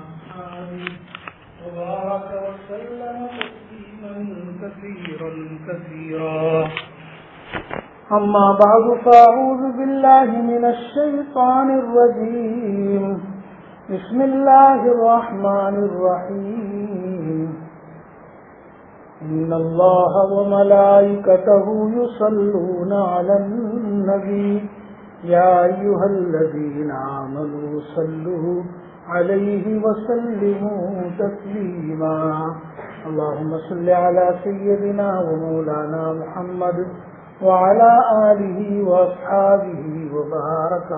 آله وبارك وسلم تسليما كثيرا كثيرا. أما بعد فأعوذ بالله من الشيطان الرجيم. بسم الله الرحمن الرحيم. إن الله وملائكته يصلون على النبي يا أيها الذين آمنوا صلوا عليه وسلموا تسليما. اللهم صل على سيدنا ومولانا محمد وعلى آله وأصحابه وبارك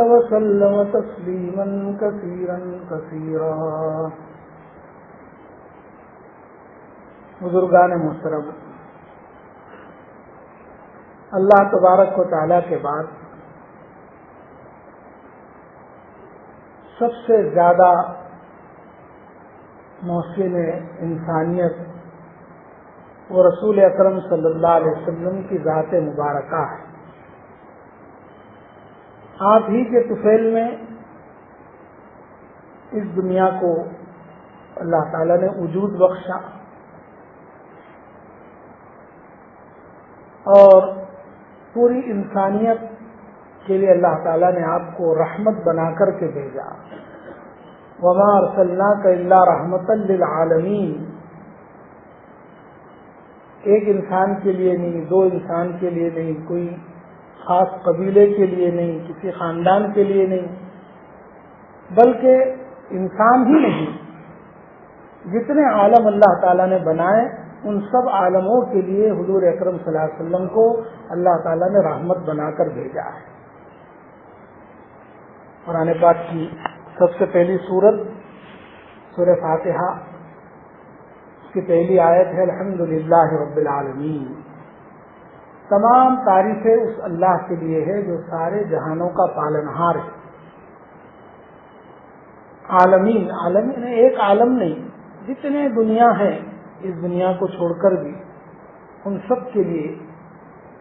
وسلم تسليما كثيرا كثيرا. بزرگان محترم، اللہ تبارک و تعالیٰ کے بعد سب سے زیادہ محسن انسانیت وہ رسول اکرم صلی اللہ علیہ وسلم کی ذات مبارکہ ہے. آپ ہی کے طفیل میں اس دنیا کو اللہ تعالیٰ نے وجود بخشا اور پوری انسانیت کے لیے اللہ تعالیٰ نے آپ کو رحمت بنا کر کے بھیجا. وما ارسلناک الا رحمتا للعالمین. ایک انسان کے لیے نہیں، دو انسان کے لیے نہیں، کوئی خاص قبیلے کے لیے نہیں، کسی خاندان کے لیے نہیں، بلکہ انسان ہی نہیں، جتنے عالم اللہ تعالیٰ نے بنائے ان سب عالموں کے لیے حضور اکرم صلی اللہ علیہ وسلم کو اللہ تعالیٰ نے رحمت بنا کر بھیجا ہے. قرآن پاک کی سب سے پہلی سورت سورہ فاتحہ، اس کی پہلی آیت ہے الحمدللہ رب العالمین. تمام تعریفیں اس اللہ کے لیے ہے جو سارے جہانوں کا پالنہار ہے. عالمین، عالمین ایک عالم نہیں، جتنے دنیا ہے اس دنیا کو چھوڑ کر بھی ان سب کے لیے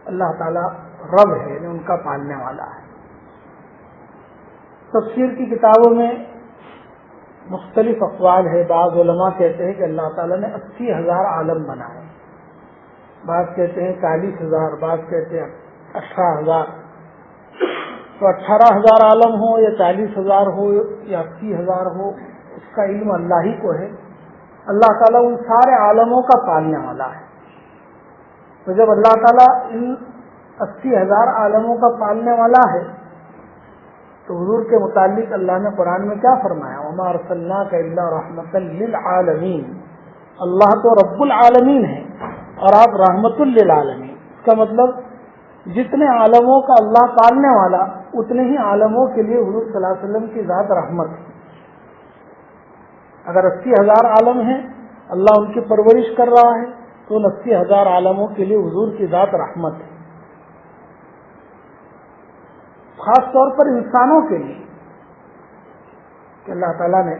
اللہ تعالیٰ رب ہے، یعنی ان کا پالنے والا ہے. تفسیر کی کتابوں میں مختلف اقوال ہے. بعض علماء کہتے ہیں کہ اللہ تعالیٰ نے 80,000 عالم بنائے، بعض کہتے ہیں 40,000، بعض کہتے ہیں 18,000. تو 18,000 عالم ہو یا 40,000 ہو یا 80,000 ہو، اس کا علم اللہ ہی کو ہے. اللہ تعالیٰ ان سارے عالموں کا پالنے والا ہے. تو جب اللہ تعالیٰ ان 80,000 عالموں کا پالنے والا ہے تو حضور کے متعلق اللہ نے قرآن میں کیا فرمایا؟ وما ارسلناک الا رحمتا للعالمین. اللہ تو رب العالمین ہے اور آپ رحمت للعالمین. اس کا مطلب جتنے عالموں کا اللہ پالنے والا اتنے ہی عالموں کے لیے حضور صلی اللہ علیہ وسلم کی ذات رحمت ہے. اگر 80,000 عالم ہیں، اللہ ان کی پرورش کر رہا ہے تو ان 80,000 عالموں کے لیے حضور کی ذات رحمت ہے. خاص طور پر انسانوں کے لیے کہ اللہ تعالیٰ نے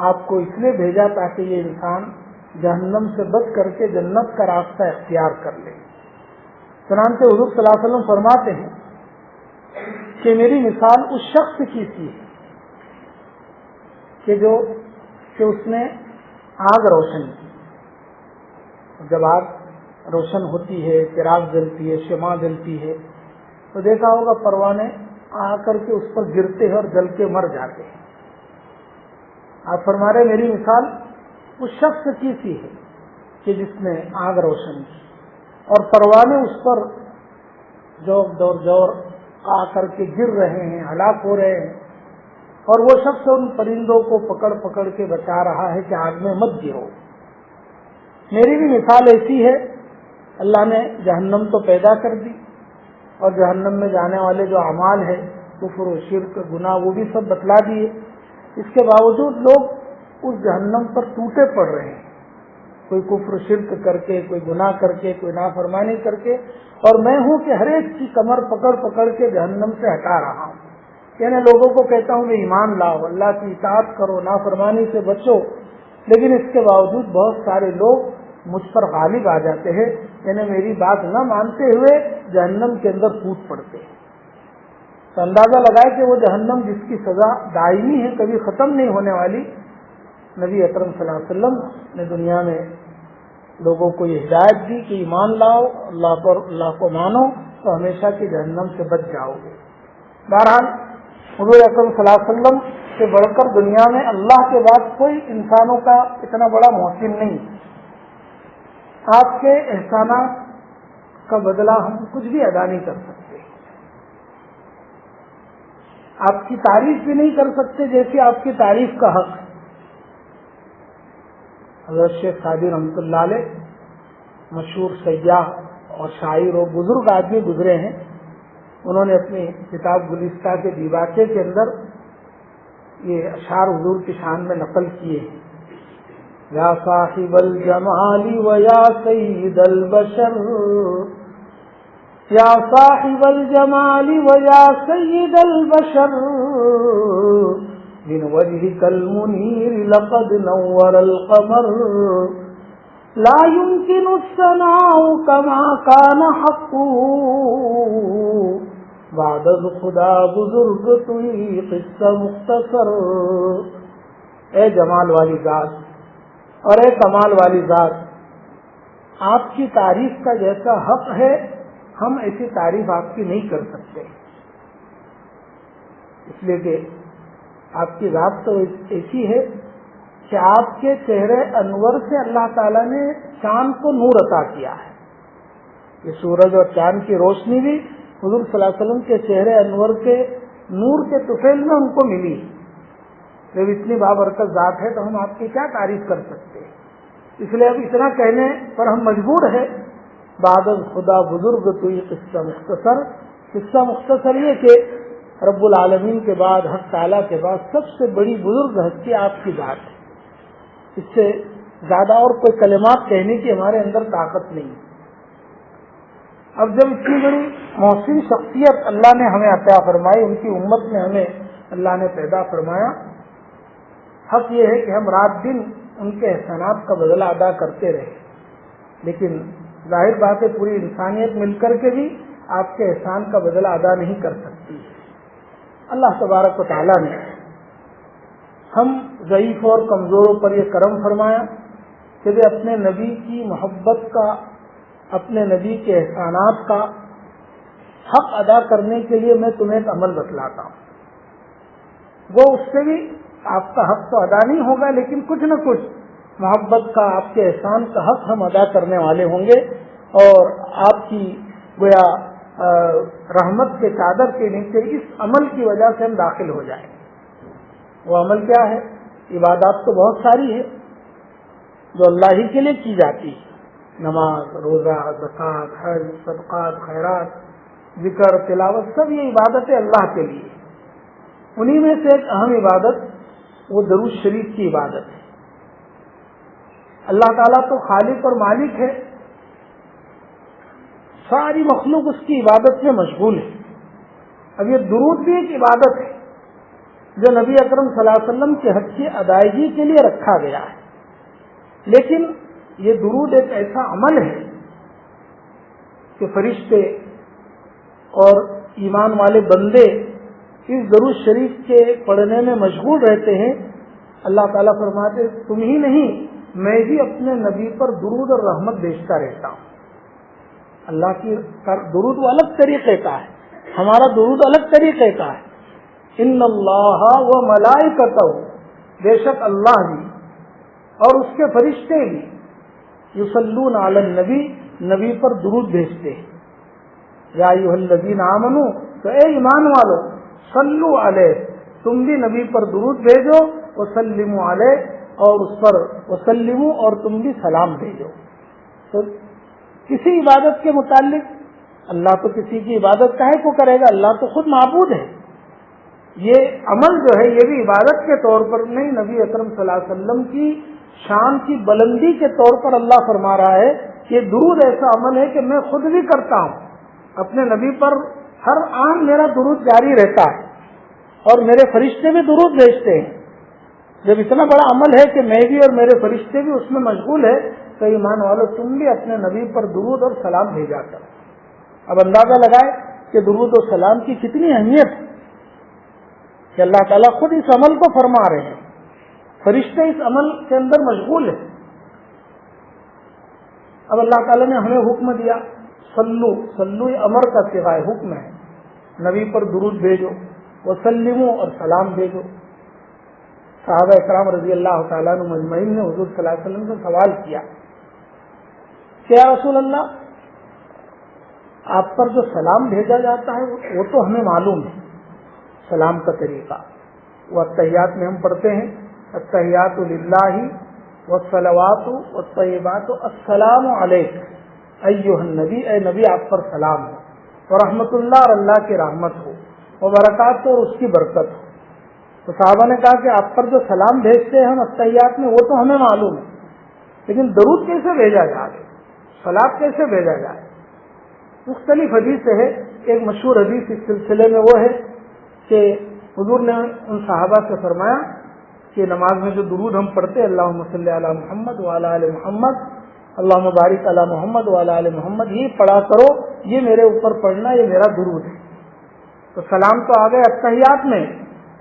آپ کو اس لیے بھیجا تاکہ یہ انسان جہنم سے بچ کر کے جنت کا راستہ اختیار کر لے. چنانچہ حضور صلی اللہ علیہ وسلم فرماتے ہیں کہ میری مثال اس شخص کی سی ہے کہ اس نے آگ روشن کی. جب آگ روشن ہوتی ہے، چراغ جلتی ہے، شمع جلتی ہے، تو دیکھا ہوگا پروانے آ کر کے اس پر گرتے ہیں اور جل کے مر جاتے ہیں. آپ فرما رہے میری مثال اس شخص کی سی ہے کہ جس نے آگ روشن کی اور پروانے اس پر جور آ کر کے گر رہے ہیں، ہلاک ہو رہے ہیں، اور وہ شخص ان پرندوں کو پکڑ پکڑ کے بچا رہا ہے کہ آگ میں مت گرو. میری بھی مثال ایسی ہے. اللہ نے جہنم تو پیدا کر دی اور جہنم میں جانے والے جو اعمال ہے، کفر و شرک، گناہ، وہ بھی سب بتلا دیے. اس کے باوجود لوگ اس جہنم پر ٹوٹے پڑ رہے ہیں، کوئی کفر شرک کر کے، کوئی گناہ کر کے، کوئی نافرمانی کر کے. اور میں ہوں کہ ہر ایک کی کمر پکڑ پکڑ کے جہنم سے ہٹا رہا ہوں. یعنی لوگوں کو کہتا ہوں کہ ایمان لاؤ، اللہ کی اطاعت کرو، نافرمانی سے بچو. لیکن اس کے باوجود بہت سارے لوگ مجھ پر غالب آ جاتے ہیں، یعنی میری بات نہ مانتے ہوئے جہنم کے اندر کود پڑتے ہیں. تو اندازہ لگائے کہ وہ جہنم جس کی سزا دائمی ہے، کبھی ختم نہیں ہونے والی، نبی اکرم صلی اللہ علیہ وسلم نے دنیا میں لوگوں کو یہ ہدایت دی کہ ایمان لاؤ، اللہ کو مانو تو ہمیشہ کی جہنم سے بچ جاؤ گے۔ بہرحال حضور اکرم صلی اللہ علیہ وسلم سے بڑھ کر دنیا میں اللہ کے بعد کوئی انسانوں کا اتنا بڑا محسن نہیں۔ آپ کے احسانات کا بدلہ ہم کچھ بھی ادا نہیں کر سکتے، آپ کی تعریف بھی نہیں کر سکتے جیسے آپ کی تعریف کا حق ہے۔ حضرت شیخ سعدی رحمۃ اللہ علیہ مشہور سیاح اور شاعر اور بزرگ آدمی گزرے ہیں، انہوں نے اپنی کتاب گلستہ کے دیباچے کے اندر یہ اشعار حضور کی شان میں نقل کیے ہیں۔ یا صاحب الجمال و یا سید البشر، یا صاحب الجمال و یا سید البشر، من وجهك المنير لقد نور القمر، لا يمكن الثناء كما كان حقه، بعد خدا بزرگ توئی قصہ مختصر۔ اے جمال والی ذات اور اے کمال والی ذات، آپ کی تعریف کا جیسا حق ہے ہم ایسی تعریف آپ کی نہیں کر سکتے، اس لیے کہ آپ کی ذات تو ایسی ہے کہ آپ کے چہرے انور سے اللہ تعالیٰ نے چاند کو نور عطا کیا ہے۔ یہ سورج اور چاند کی روشنی بھی حضور صلی اللہ علیہ وسلم کے چہرے انور کے نور کے طفیل میں ان کو ملی۔ جب اتنی بابرکت ذات ہے تو ہم آپ کی کیا تعریف کر سکتے ہیں؟ اس لیے اب اتنا کہنے پر ہم مجبور ہے، بعد خدا بزرگ توئی قصہ مختصر۔ قصہ مختصر یہ کہ رب العالمین کے بعد، حق تعالیٰ کے بعد سب سے بڑی بزرگ ہستی آپ کی ذات ہے، اس سے زیادہ اور کوئی کلمات کہنے کی ہمارے اندر طاقت نہیں۔ اب جب اتنی بڑی محسن شخصیت اللہ نے ہمیں عطا فرمائی، ان کی امت میں ہمیں اللہ نے پیدا فرمایا، حق یہ ہے کہ ہم رات دن ان کے احسانات کا بدلہ ادا کرتے رہے، لیکن ظاہر بات ہے پوری انسانیت مل کر کے بھی آپ کے احسان کا بدلہ ادا نہیں کر سکتی۔ اللہ تبارک و تعالیٰ نے ہم ضعیف اور کمزوروں پر یہ کرم فرمایا کہ وہ اپنے نبی کی محبت کا، اپنے نبی کے احسانات کا حق ادا کرنے کے لیے میں تمہیں ایک عمل بتلاتا ہوں۔ وہ اس سے بھی آپ کا حق تو ادا نہیں ہوگا، لیکن کچھ نہ کچھ محبت کا، آپ کے احسان کا حق ہم ادا کرنے والے ہوں گے، اور آپ کی گویا رحمت کے چادر کے نیچے اس عمل کی وجہ سے ہم داخل ہو جائیں۔ وہ عمل کیا ہے؟ عبادات تو بہت ساری ہے جو اللہ ہی کے لیے کی جاتی ہے، نماز، روزہ، زکوٰۃ، حج، صدقات، خیرات، ذکر، تلاوت، سب یہ عبادتیں اللہ کے لیے۔ انہی میں سے ایک اہم عبادت وہ درود شریف کی عبادت ہے۔ اللہ تعالیٰ تو خالق اور مالک ہے، ساری مخلوق اس کی عبادت میں مشغول ہے۔ اب یہ درود بھی ایک عبادت ہے جو نبی اکرم صلی اللہ علیہ وسلم کے حق کی ادائیگی کے لیے رکھا گیا ہے، لیکن یہ درود ایک ایسا عمل ہے کہ فرشتے اور ایمان والے بندے اس درود شریف کے پڑھنے میں مشغول رہتے ہیں۔ اللہ تعالیٰ فرماتے تم ہی نہیں، میں بھی اپنے نبی پر درود اور رحمت بھیجتا رہتا ہوں۔ اللہ کی درود وہ الگ طریقے کا ہے، ہمارا درود الگ طریقے کا ہے۔ ان اللہ و ملائکتہ، بے شک اللہ بھی اور اس کے فرشتے بھی، یصلون علی النبی، نبی پر درود بھیجتے ہیں۔ یا ایھا الذین آمنوا، تو اے ایمان والو، صلو علیہ، تم بھی نبی پر درود بھیجو، وسلموا علیہ، اور اس پر وسلموا، اور تم بھی سلام بھیجو۔ تو کسی عبادت کے متعلق اللہ تو کسی کی عبادت کاہے کو کرے گا، اللہ تو خود معبود ہے۔ یہ عمل جو ہے یہ بھی عبادت کے طور پر نہیں، نبی اکرم صلی اللہ علیہ وسلم کی شان کی بلندی کے طور پر اللہ فرما رہا ہے کہ درود ایسا عمل ہے کہ میں خود بھی کرتا ہوں، اپنے نبی پر ہر آن میرا درود جاری رہتا ہے، اور میرے فرشتے بھی درود بھیجتے ہیں۔ جب اتنا بڑا عمل ہے کہ میں بھی اور میرے فرشتے بھی اس میں مشغول ہے، تو ایمان والو تم بھی اپنے نبی پر درود اور سلام بھیجا کر۔ اب اندازہ لگائے کہ درود و سلام کی کتنی اہمیت ہے۔ کہ اللہ تعالیٰ خود اس عمل کو فرما رہے ہیں، فرشتے اس عمل کے اندر مشغول ہیں۔ اب اللہ تعالیٰ نے ہمیں حکم دیا، صلو، صلو یہ امر کا صیغہ حکم ہے، نبی پر درود بھیجو، وسلمو اور سلام بھیجو۔ صحابہ اکرام رضی اللہ تعالیٰ عنہ مجمعین نے حضور صلی اللہ علیہ وسلم سے سوال کیا کہ یا رسول اللہ، آپ پر جو سلام بھیجا جاتا ہے وہ تو ہمیں معلوم ہے، سلام کا طریقہ وہ التحیات میں ہم پڑھتے ہیں، التحیات للہ والصلوات والطیبات السلام علیک ایھا النبی، اے نبی آپ پر سلام ہو، ورحمۃ اللہ اور اللہ کی رحمت ہو، وبرکات اور اس کی برکت ہو۔ تو صحابہ نے کہا کہ آپ پر جو سلام بھیجتے ہیں ہم التحیات میں وہ تو ہمیں معلوم ہے، لیکن درود کیسے بھیجا جائے، سلام کیسے بھیجا جائے؟ مختلف حدیث ہے، ایک مشہور حدیث اس سلسلے میں وہ ہے کہ حضور نے ان صحابہ سے فرمایا کہ نماز میں جو درود ہم پڑھتے اللہم صلی علی محمد وعلی آل محمد، اللہم بارک علی محمد وعلی آل محمد، یہ پڑھا کرو، یہ میرے اوپر پڑھنا، یہ میرا درود ہے۔ تو سلام تو آ گئے التحیات میں،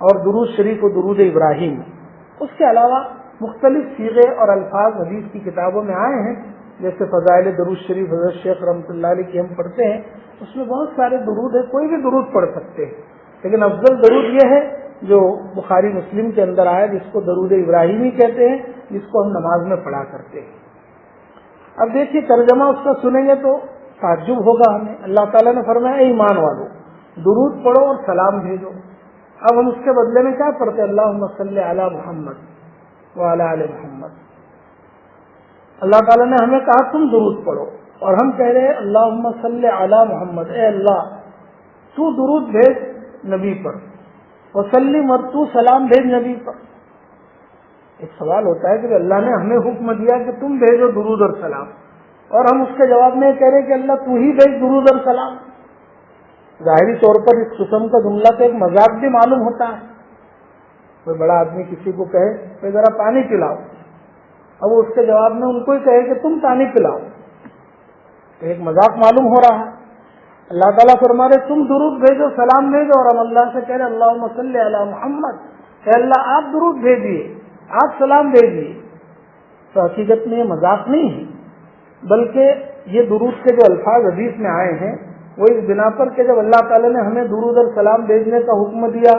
اور درود شریف و درود ابراہیم میں۔ اس کے علاوہ مختلف صیغے اور الفاظ حدیث کی کتابوں میں آئے ہیں، جیسے فضائل درود شریف حضرت شیخ رحمۃ اللہ علیہ کی ہم پڑھتے ہیں، اس میں بہت سارے درود ہیں، کوئی بھی درود پڑھ سکتے ہیں، لیکن افضل درود یہ ہے جو بخاری مسلم کے اندر آیا، جس کو درود ابراہیمی کہتے ہیں، جس کو ہم نماز میں پڑھا کرتے ہیں۔ اب دیکھیے ترجمہ اس کا سنیں گے تو تعجب ہوگا ہمیں۔ اللہ تعالیٰ نے فرمایا اے ایمان والو، درود پڑھو اور سلام بھیجو۔ اب ہم اس کے بدلے میں کیا پڑھتے ہیں؟ اللہم صلی علی محمد وعلی آل محمد۔ اللہ تعالیٰ نے ہمیں کہا تم درود پڑھو، اور ہم کہہ رہے ہیں اللہم صلی علی محمد، اے اللہ تو درود بھیج نبی پر، وسلم اور تو سلام بھیج نبی پر۔ ایک سوال ہوتا ہے کہ اللہ نے ہمیں حکم دیا کہ تم بھیجو درود اور سلام، اور ہم اس کے جواب میں کہہ رہے ہیں کہ اللہ تو ہی بھیج درود اور سلام۔ ظاہری طور پر اس قسم کا جملہ تو ایک مذاق بھی معلوم ہوتا ہے۔ کوئی بڑا آدمی کسی کو کہے کہ ذرا پانی پلاؤ، اب وہ اس کے جواب میں ان کو ہی کہے کہ تم پانی پلاؤ، تو ایک مذاق معلوم ہو رہا ہے۔ اللہ تعالیٰ فرما رہے تم درود بھیجو، سلام بھیجو، اور ہم اللہ سے کہہ رہے اللہم صلی علی محمد، اے اللہ آپ درود بھیجیے، آپ سلام بھیجیے۔ تو حقیقت میں یہ مذاق نہیں ہے، بلکہ یہ درود کے جو الفاظ حدیث میں آئے ہیں وہ اس بنا پر کہ جب اللہ تعالیٰ نے ہمیں درود اور سلام بھیجنے کا حکم دیا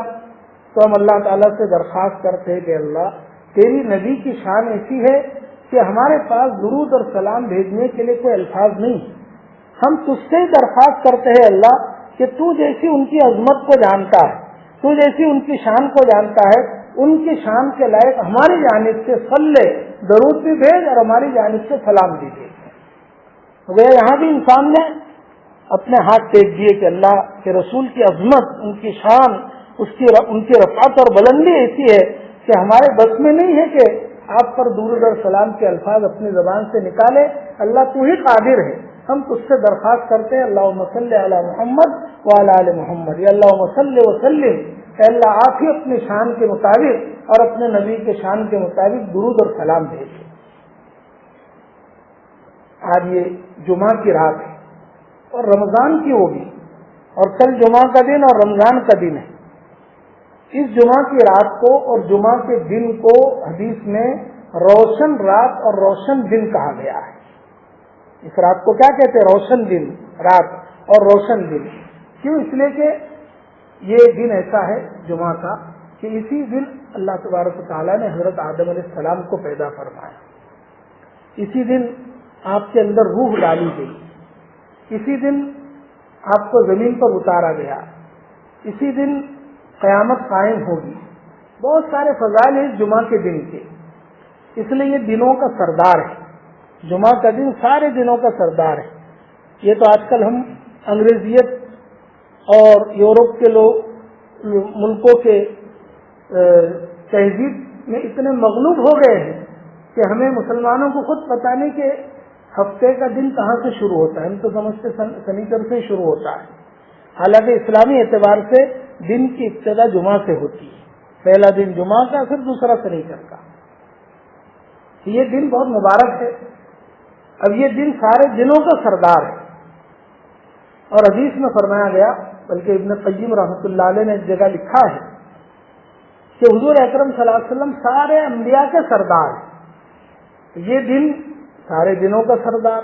تو ہم اللہ تعالیٰ سے درخواست کرتے ہیں کہ اللہ تیری نبی کی شان ایسی ہے کہ ہمارے پاس درود اور سلام بھیجنے کے لیے کوئی الفاظ نہیں، ہم تجھ سے ہی درخواست کرتے ہیں اللہ کہ تو جیسی ان کی عظمت کو جانتا ہے، تو جیسی ان کی شان کو جانتا ہے، ان کی شان کے لائق ہماری جانب سے صلی درود بھی بھیج اور ہماری جانب سے سلام بھی بھیج۔ گویا یہاں بھی انسان نے اپنے ہاتھ ٹیک دیے کہ اللہ کے رسول کی عظمت، ان کی شان، ان کی رفعت اور بلندی ایسی ہے کہ ہمارے بس میں نہیں ہے کہ آپ پر درود اور سلام کے الفاظ اپنی زبان سے نکالے، اللہ تو ہی قادر ہے۔ ہم اس سے درخواست کرتے ہیں اللہم صلی علی محمد وعلی آل محمد، یا اللہم صلی وسلم، اے اللہ آپ ہی اپنی شان کے مطابق اور اپنے نبی کے شان کے مطابق درود اور سلام بھیجیں۔ آج یہ جمعہ کی رات ہے اور رمضان کی ہوگی، اور کل جمعہ کا دن اور رمضان کا دن ہے۔ اس جمعہ کی رات کو اور جمعہ کے دن کو حدیث میں روشن رات اور روشن دن کہا گیا ہے۔ اس رات کو کیا کہتے ہیں؟ روشن دن، رات اور روشن دن۔ کیوں؟ اس لیے کہ یہ دن ایسا ہے جمعہ کا کہ اسی دن اللہ تبارک و تعالیٰ نے حضرت آدم علیہ السلام کو پیدا فرمایا، اسی دن آپ کے اندر روح ڈالی گئی، اسی دن آپ کو زمین پر اتارا گیا، اسی دن قیامت قائم ہوگی۔ بہت سارے فضائل ہیں اس جمعہ کے دن کے، اس لیے یہ دنوں کا سردار ہے۔ جمعہ کا دن سارے دنوں کا سردار ہے۔ یہ تو آج کل ہم انگریزیت اور یورپ کے ملکوں کے تہذیب میں اتنے مغلوب ہو گئے ہیں کہ ہمیں مسلمانوں کو خود پتہ نہیں کہ ہفتے کا دن کہاں سے شروع ہوتا ہے۔ ہم تو سمجھتے سنیچر سے شروع ہوتا ہے، حالانکہ اسلامی اعتبار سے دن کی ابتدا جمعہ سے ہوتی ہے۔ پہلا دن جمعہ کا، پھر دوسرا سنیچر کا۔ یہ دن بہت مبارک ہے۔ اب یہ دن سارے دنوں کا سردار ہے، اور حدیث میں فرمایا گیا، بلکہ ابن قیم رحمۃ اللہ علیہ نے ایک جگہ لکھا ہے کہ حضور اکرم صلی اللہ علیہ وسلم سارے انبیاء کے سردار ہیں. یہ دن سارے دنوں کا سردار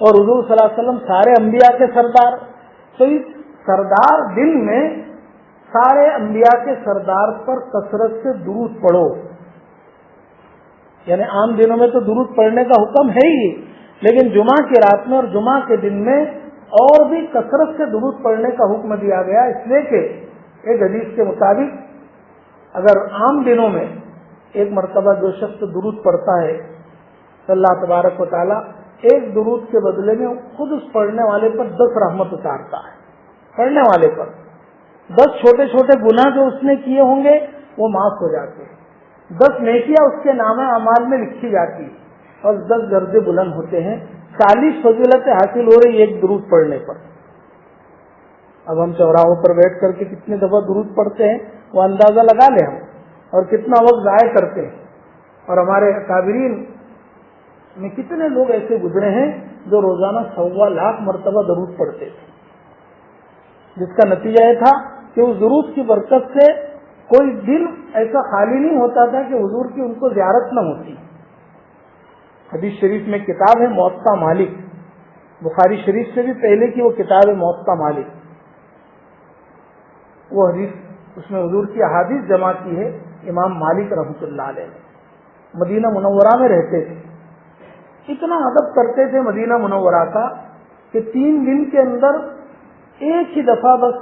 اور حضور صلی اللہ علیہ وسلم سارے انبیاء کے سردار. تو اس سردار دن میں سارے انبیاء کے سردار پر کثرت سے درود پڑھو. یعنی عام دنوں میں تو درود پڑھنے کا حکم ہے ہی، لیکن جمعہ کی رات میں اور جمعہ کے دن میں اور بھی کثرت سے درود پڑھنے کا حکم دیا گیا، اس لیے کہ ایک حدیث کے مطابق اگر عام دنوں میں ایک مرتبہ جو شخص درود پڑھتا ہے تو اللہ تبارک و تعالیٰ ایک درود کے بدلے میں خود اس پڑھنے والے پر 10 رحمت اتارتا ہے. پڑھنے والے پر 10 چھوٹے چھوٹے گناہ جو اس نے کیے ہوں گے وہ معاف ہو جاتے ہیں، 10 نیکیاں اس کے نام اعمال میں لکھی جاتی ہیں اور 10 درجے بلند ہوتے ہیں. 40 فضیلتیں حاصل ہو رہی ایک درود پڑھنے پر. اب ہم چوراہوں پر بیٹھ کر کے کتنے دفعہ درود پڑھتے ہیں وہ اندازہ لگا لیں ہم، اور کتنا وقت ضائع کرتے ہیں. اور ہمارے اکابرین میں کتنے لوگ ایسے گزرے ہیں جو روزانہ 1.25 لاکھ مرتبہ درود پڑھتے تھے، جس کا نتیجہ یہ تھا کہ اس درود کی برکت سے کوئی دن ایسا خالی نہیں ہوتا تھا کہ حضور کی ان کو زیارت نہ ہوتی. حدیث شریف میں کتاب ہے موطا مالک، بخاری شریف سے بھی پہلے کی وہ کتاب ہے موطا مالک. وہ حدیث اس میں حضور کی احادیث جمع کی ہے امام مالک رحمۃ اللہ علیہ نے. مدینہ منورہ میں رہتے تھے، اتنا ادب کرتے تھے مدینہ منورہ کا کہ 3 دن کے اندر ایک ہی دفعہ بس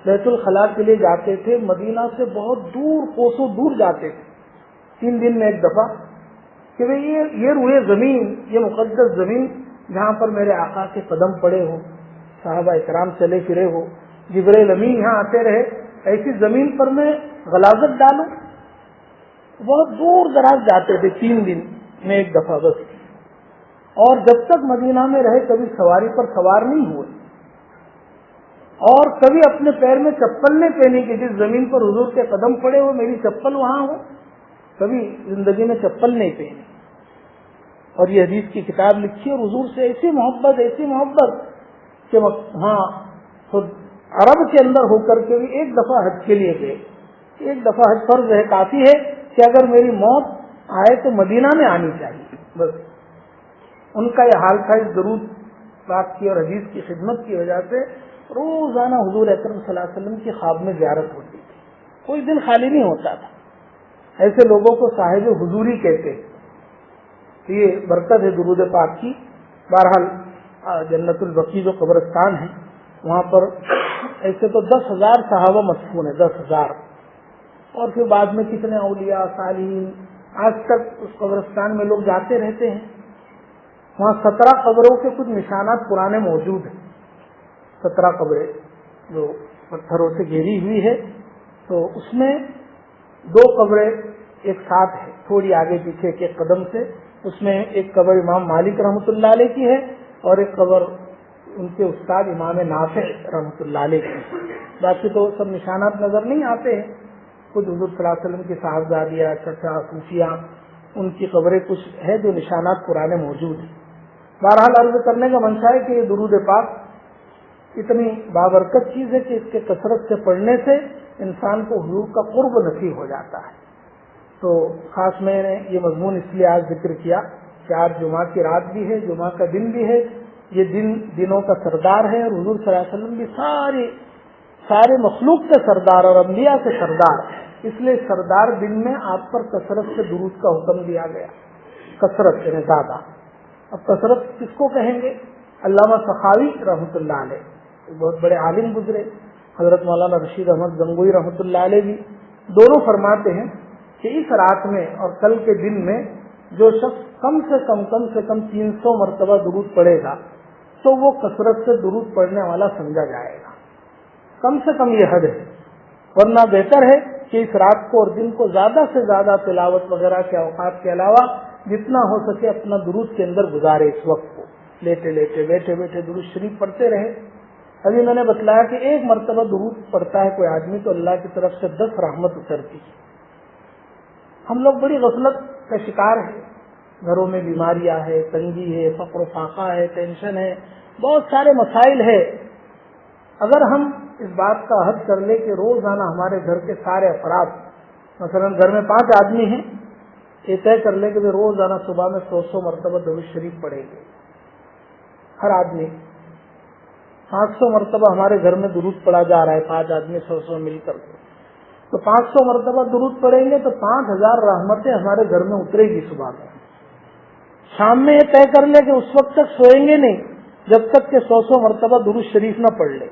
بیت الخلاء کے لیے جاتے تھے. مدینہ سے بہت دور، کوسوں دور جاتے تھے 3 دن میں ایک دفعہ، کہ یہ روئے زمین، یہ مقدس زمین جہاں پر میرے آقا کے قدم پڑے ہو، صحابہ اکرام چلے پھرے ہو، جبرائیل امین یہاں آتے رہے، ایسی زمین پر میں غلاظت ڈالوں. بہت دور دراز جاتے تھے 3 دن میں ایک دفعہ بس. اور جب تک مدینہ میں رہے کبھی سواری پر سوار نہیں ہوئے، اور کبھی اپنے پیر میں چپل نہیں پہنی کہ جس زمین پر حضور کے قدم پڑے ہو میری چپل وہاں ہو. کبھی زندگی میں چپل نہیں پہنی. اور یہ حدیث کی کتاب لکھی اور حضور سے ایسی محبت کہ ہاں خود عرب کے اندر ہو کر کے بھی ایک دفعہ حج کے لیے گئے. ایک دفعہ حج فرض ہے، کافی ہے کہ اگر میری موت آئے تو مدینہ میں آنی چاہیے. بس ان کا یہ حال تھا. اس درود پاک کی اور حدیث کی خدمت کی وجہ سے روزانہ حضور اکرم صلی اللہ علیہ وسلم کی خواب میں زیارت ہوتی تھی، کوئی دن خالی نہیں ہوتا تھا. ایسے لوگوں کو صاحب حضوری کہتے ہیں. تو یہ برکت ہے درود پاک کی. بہرحال جنت البقیع جو قبرستان ہے وہاں پر ایسے تو 10,000 صحابہ مدفون ہیں، 10,000. اور پھر بعد میں کتنے اولیاء صالحین آج تک اس قبرستان میں لوگ جاتے رہتے ہیں. وہاں 17 قبروں کے کچھ نشانات پرانے موجود ہیں. 17 قبریں جو پتھروں سے گھیری ہوئی ہے. تو اس میں 2 قبریں ایک ساتھ ہے، تھوڑی آگے پیچھے کے قدم سے. اس میں ایک قبر امام مالک رحمۃ اللہ علیہ کی ہے اور ایک قبر ان کے استاد امام نافع رحمۃ اللہ علیہ کی. باقی تو سب نشانات نظر نہیں آتے ہیں. خود حضور صلی اللہ علیہ وسلم کی صاحبزادیاں، چچا، پھوپھیاں، ان کی قبریں کچھ ہے جو نشانات پرانے موجود ہیں. بہرحال عرض کرنے کا منشا ہے کہ یہ درود پاک اتنی بابرکت چیز ہے کہ اس کے کثرت سے پڑھنے سے انسان کو حضور کا قرب نصیب ہو جاتا ہے. تو خاص میں نے یہ مضمون اس لیے آج ذکر کیا کہ آج جمعہ کی رات بھی ہے، جمعہ کا دن بھی ہے. یہ دن دنوں کا سردار ہے اور حضور صلی اللہ علیہ وسلم بھی سارے مخلوق کے سردار اور انبیاء کے سردار. اس لیے سردار دن میں آپ پر کثرت سے درود کا حکم دیا گیا. کثرت یعنی زیادہ. اب کثرت کس کو کہیں گے؟ علامہ سخاوی رحمۃ اللہ علیہ بہت بڑے عالم گزرے. حضرت مولانا رشید احمد گنگوئی رحمۃ اللہ علیہ بھی دونوں فرماتے ہیں کہ اس رات میں اور کل کے دن میں جو شخص کم سے کم 300 مرتبہ درود پڑھے گا تو وہ کثرت سے درود پڑھنے والا سمجھا جائے گا. کم سے کم یہ حد ہے. ورنہ بہتر ہے کہ اس رات کو اور دن کو زیادہ سے زیادہ تلاوت وغیرہ کے اوقات کے علاوہ جتنا ہو سکے اپنا درود کے اندر گزارے. اس وقت کو لیٹے لیٹے بیٹھے بیٹھے درود شریف پڑھتے رہے. ابھی میں نے بتلایا کہ ایک مرتبہ درود پڑھتا ہے کوئی آدمی تو اللہ کی طرف سے 10 رحمت اترتی ہے. ہم لوگ بڑی غفلت کا شکار ہیں. گھروں میں بیماریاں ہے، تنگی ہے، فقر و فاقہ ہے، ٹینشن ہے، بہت سارے مسائل ہے. اگر ہم اس بات کا عہد کر لیں کہ روزانہ ہمارے گھر کے سارے افراد مثلاً گھر میں 5 آدمی ہیں، یہ طے کر لے کہ روزانہ صبح میں 100 مرتبہ درود شریف پڑھیں گے، ہر آدمی 500 مرتبہ ہمارے گھر میں درود پڑھا جا رہا ہے، 5 آدمی 100 مل کر کے، تو 500 مرتبہ درود پڑھیں گے تو 5000 رحمتیں ہمارے گھر میں اترے گی صبح میں۔ شام میں یہ طے کر لے کہ اس وقت تک سوئیں گے نہیں جب تک کہ 100 مرتبہ درود شریف نہ پڑھ لے۔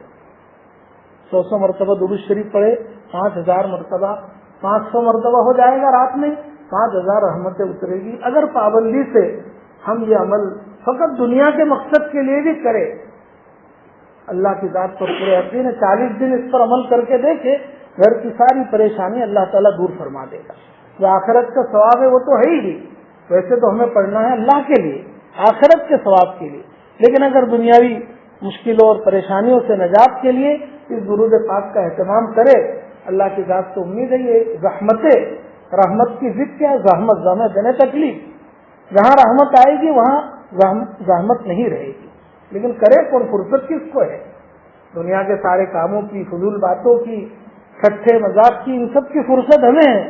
100 مرتبہ درود شریف پڑھے، 5000 مرتبہ، 500 مرتبہ ہو جائے گا رات میں، 5000 رحمتیں اترے گی۔ اگر پابندی سے ہم یہ عمل فقط دنیا کے مقصد کے لیے بھی کرے، اللہ کی ذات پر پورے یقین ہے 40 دن اس پر عمل کر کے دیکھے، گھر کی ساری پریشانی اللہ تعالیٰ دور فرما دے گا۔ جو آخرت کا ثواب ہے وہ تو ہے ہی، ویسے تو ہمیں پڑھنا ہے اللہ کے لیے، آخرت کے ثواب کے لیے، لیکن اگر دنیاوی مشکلوں اور پریشانیوں سے نجات کے لیے اس درود پاک کا اہتمام کرے، اللہ کی ذات سے امید ہے یہ رحمت کی ضد کیا ہے؟ زحمت دینے تکلیف، جہاں رحمت آئے گی وہاں زحمت نہیں رہے گی، لیکن کرے کون؟ فرصت کس کو ہے؟ دنیا کے سارے کاموں کی، فضول باتوں کی، ٹھٹھے مذاق کی، ان سب کی فرصت ہمیں ہے،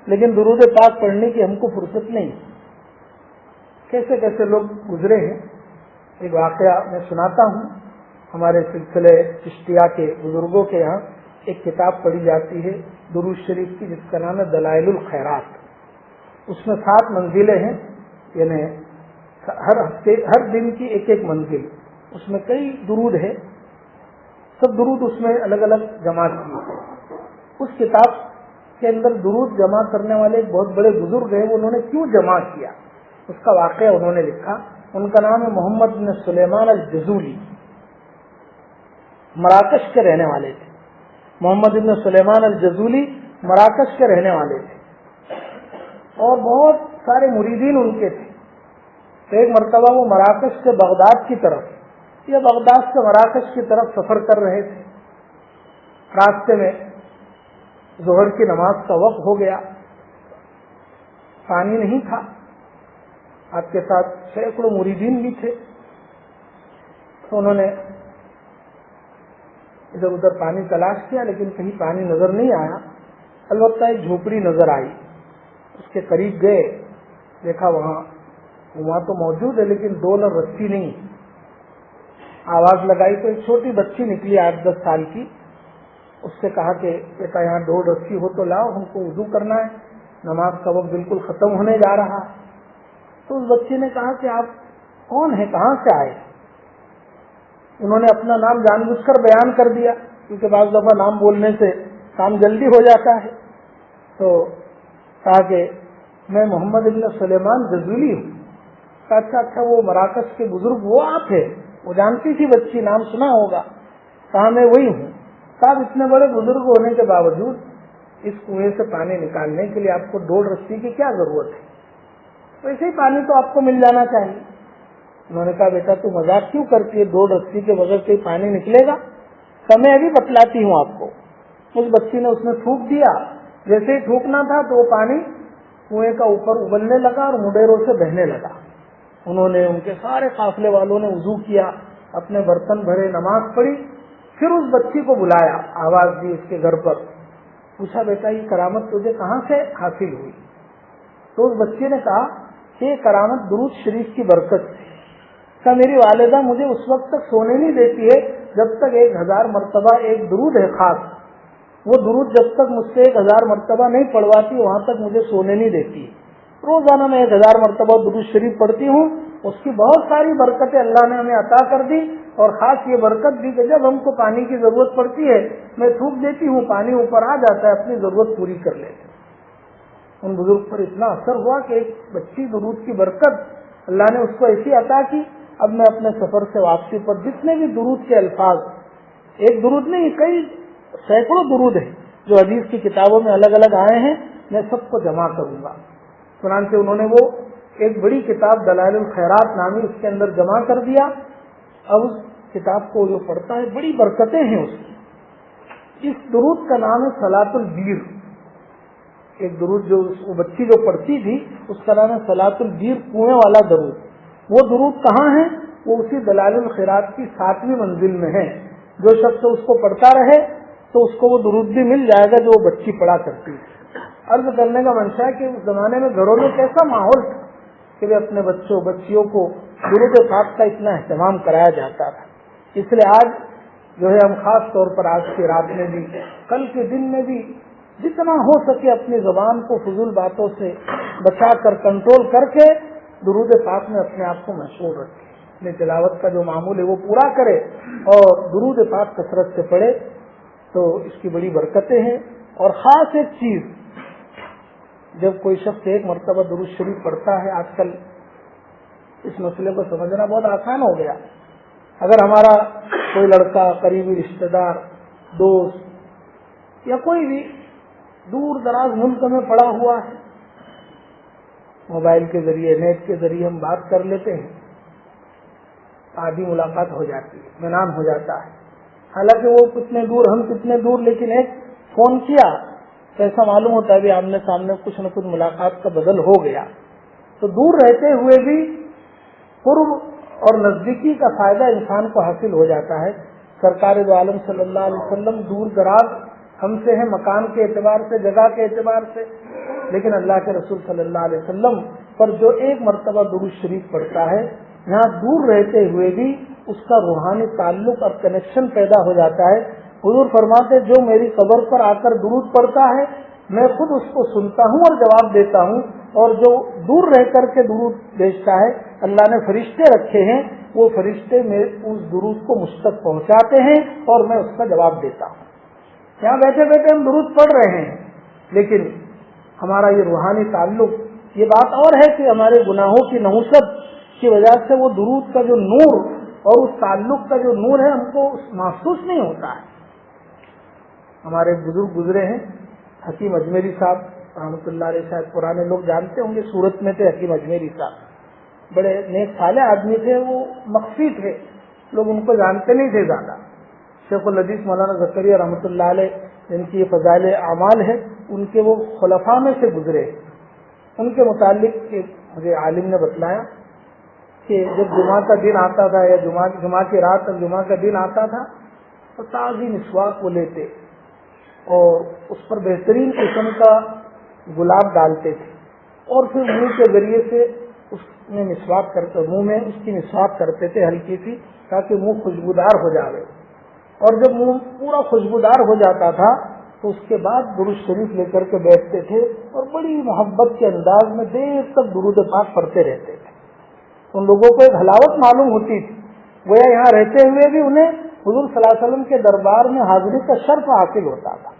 لیکن درود پاک پڑھنے کی ہم کو فرصت نہیں۔ کیسے کیسے لوگ گزرے ہیں، ایک واقعہ میں سناتا ہوں۔ ہمارے سلسلے چشتیہ کے بزرگوں کے یہاں ایک کتاب پڑھی جاتی ہے درود شریف کی، جس کا نام ہے دلائل الخیرات۔ اس میں 7 منزلیں ہیں، یعنی ہر دن کی ایک منزل، اس میں کئی درود ہے، سب درود اس میں الگ الگ جمع کیے ہیں۔ اس کتاب کے اندر درود جمع کرنے والے ایک بہت بڑے بزرگ ہیں، انہوں نے کیوں جمع کیا اس کا واقعہ انہوں نے لکھا۔ ان کا نام ہے محمد بن سلیمان الجزولی، مراکش کے رہنے والے تھے۔ محمد بن سلیمان الجزولی مراکش کے رہنے والے تھے اور بہت سارے مریدین ان کے تھے۔ ایک مرتبہ وہ مراکش سے بغداد کی طرف یا بغداد سے مراکش کی طرف سفر کر رہے تھے۔ راستے میں ظہر کی نماز کا وقت ہو گیا، پانی نہیں تھا، آپ کے ساتھ سینکڑوں مریدین بھی تھے، تو انہوں نے ادھر ادھر پانی تلاش کیا لیکن کہیں پانی نظر نہیں آیا۔ البتہ ایک جھوپڑی نظر آئی، اس کے قریب گئے، دیکھا وہاں تو موجود ہے لیکن ڈول اور رسی نہیں۔ آواز لگائی تو ایک چھوٹی بچی نکلی 8-10 سال کی، اس سے کہا کہ بیٹا یہاں ڈول رسی ہو تو لاؤ، ہم کو وضو کرنا ہے، نماز کا وقت بالکل ختم ہونے جا رہا۔ تو اس بچے نے کہا کہ آپ کون ہیں، کہاں سے آئے؟ انہوں نے اپنا نام جان بوجھ کر بیان کر دیا، کیونکہ بعض دفعہ نام بولنے سے کام جلدی ہو جاتا ہے۔ تو کہا کہ میں محمد بن سلیمان جزولی ہوں۔ کہا اچھا وہ مراکش کے بزرگ وہ آپ ہیں؟ وہ جانتی تھی بچی، نام سنا ہوگا۔ کہا میں وہی ہوں۔ صاحب اتنے بڑے بزرگ ہونے کے باوجود اس کنویں سے پانی نکالنے کے لیے آپ کو ڈول رسی کی کیا ضرورت ہے؟ ویسے ہی پانی تو آپ کو مل جانا چاہیے۔ انہوں نے کہا بیٹا تو مذاق کیوں کرتی ہے، ڈول رسی کے بغیر کوئی پانی نکلے گا؟ تو میں ابھی بتلاتی ہوں آپ کو۔ اس بچی نے اس میں تھوک دیا، جیسے ہی تھوکنا تھا تو وہ پانی کنویں کا اوپر ابلنے لگا اور مڈیروں سے بہنے لگا۔ انہوں نے، ان کے سارے قافلے والوں نے وضو کیا، اپنے برتن بھرے، نماز پڑھی، پھر اس بچی کو بلایا، آواز دی اس کے گھر پر، پوچھا بیٹا یہ کرامت تجھے کہاں سے حاصل ہوئی؟ تو اس بچے نے کہا کہ یہ کرامت درود شریف کی برکت سے۔ کہ میری والدہ مجھے اس وقت تک سونے نہیں دیتی ہے جب تک 1000 مرتبہ ایک درود ہے خاص، وہ درود جب تک مجھ سے 1000 مرتبہ نہیں پڑھواتی وہاں تک مجھے سونے نہیں دیتی۔ روزانہ میں 1000 مرتبہ درود شریف پڑھتی ہوں، اس کی بہت ساری برکتیں اللہ نے ہمیں عطا کر دی، اور خاص یہ برکت بھی کہ جب ہم کو پانی کی ضرورت پڑتی ہے میں تھوک دیتی ہوں، پانی اوپر آ جاتا ہے، اپنی ضرورت پوری کر لیتے۔ ان بزرگ پر اتنا اثر ہوا کہ ایک بچی درود کی برکت اللہ نے اس کو ایسی عطا کی۔ اب میں اپنے سفر سے واپسی پر جتنے بھی درود کے الفاظ، ایک درود نہیں کئی سینکڑوں درود ہیں جو حدیث کی کتابوں میں الگ الگ آئے ہیں، میں سب کو جمع کروں گا۔ چنانچہ انہوں نے وہ ایک بڑی کتاب دلائل الخیرات نامی اس کے اندر جمع کر دیا۔ اب اس کتاب کو جو پڑھتا ہے بڑی برکتیں ہیں اس کی۔ اس درود کا نام ہے صلاۃ البیر۔ ایک درود جو وہ بچی جو پڑھتی تھی اس کا نام ہے صلاۃ البیر، کنویں والا درود۔ وہ درود کہاں ہے؟ وہ اسی دلائل الخیرات کی 7ویں منزل میں ہے۔ جو شخص اس کو پڑھتا رہے تو اس کو وہ درود بھی مل جائے گا جو وہ بچی پڑھا کرتی ہے۔ عرض کرنے کا منشا ہے کہ اس زمانے میں گھروں میں کیسا ماحول تھا کہ وہ اپنے بچوں بچیوں کو درود پاک کا اتنا اہتمام کرایا جاتا تھا. اس لیے آج جو ہے ہم خاص طور پر آج کی رات میں بھی کل کے دن میں بھی جتنا ہو سکے اپنی زبان کو فضول باتوں سے بچا کر کنٹرول کر کے درود پاک میں اپنے آپ کو مشغول رکھے. اپنی تلاوت کا جو معمول ہے وہ پورا کرے اور درود پاک کثرت سے پڑھے تو اس کی بڑی برکتیں ہیں. اور خاص ایک چیز، جب کوئی شخص ایک مرتبہ درود شریف پڑھتا ہے، آج کل اس مسئلے کو سمجھنا بہت آسان ہو گیا. اگر ہمارا کوئی لڑکا، قریبی رشتہ دار، دوست یا کوئی بھی دور دراز ملک میں پڑا ہوا ہے، موبائل کے ذریعے نیٹ کے ذریعے ہم بات کر لیتے ہیں، آدھی ملاقات ہو جاتی ہے، اطمینان ہو جاتا ہے. حالانکہ وہ کتنے دور ہم کتنے دور، لیکن ایک فون کیا تو ایسا معلوم ہوتا ہے بھی آمنے سامنے کچھ نہ کچھ ملاقات کا بدل ہو گیا. تو دور رہتے ہوئے بھی قرب اور نزدیکی کا فائدہ انسان کو حاصل ہو جاتا ہے. سرکار دو عالم صلی اللہ علیہ وسلم دور دراز ہم سے ہیں، مکان کے اعتبار سے، جگہ کے اعتبار سے، لیکن اللہ کے رسول صلی اللہ علیہ وسلم پر جو ایک مرتبہ درود شریف پڑھتا ہے، یہاں دور رہتے ہوئے بھی اس کا روحانی تعلق اور کنیکشن پیدا ہو جاتا ہے. حضور فرماتے جو میری قبر پر آ کر درود پڑھتا ہے میں خود اس کو سنتا ہوں اور جواب دیتا ہوں، اور جو دور رہ کر کے درود بھیجتا ہے اللہ نے فرشتے رکھے ہیں، وہ فرشتے میں اس درود کو مجھ تک پہنچاتے ہیں اور میں اس کا جواب دیتا ہوں. یہاں بیٹھے بیٹھے ہم درود پڑھ رہے ہیں، لیکن ہمارا یہ روحانی تعلق، یہ بات اور ہے کہ ہمارے گناہوں کی نحوست کی وجہ سے وہ درود کا جو نور اور اس تعلق کا جو نور ہے ہم کو محسوس نہیں ہوتا ہے. ہمارے بزرگ گزرے ہیں حکیم اجمیری صاحب رحمۃ اللہ علیہ، شاید پرانے لوگ جانتے ہوں گے، سورت میں تھے حکیم اجمیری صاحب، بڑے نیک صالح آدمی تھے، وہ مخفی تھے، لوگ ان کو جانتے نہیں تھے زیادہ. شیخ الحدیث مولانا زکریا رحمۃ اللہ علیہ جن کی یہ فضائل اعمال ہے، ان کے وہ خلفاء میں سے گزرے. ان کے متعلق مجھے عالم نے بتلایا کہ جب جمعہ کا دن آتا تھا یا جمعہ کی رات اور جمعہ کا دن آتا تھا تو تازی مسواک وہ لیتے اور اس پر بہترین قسم کا گلاب ڈالتے تھے اور پھر منہ کے ذریعے سے اس میں مسواک کرتے، منہ میں اس کی مسواک کرتے تھے ہلکی سی، تاکہ منہ خوشبودار ہو جائے. اور جب منہ پورا خوشبودار ہو جاتا تھا تو اس کے بعد درود شریف لے کر کے بیٹھتے تھے اور بڑی محبت کے انداز میں دیر تک درود پاک پڑھتے رہتے تھے. ان لوگوں کو ایک حلاوت معلوم ہوتی تھی، گویا یہاں رہتے ہوئے بھی انہیں حضور صلی اللہ علیہ وسلم کے دربار میں حاضری کا شرف حاصل ہوتا تھا.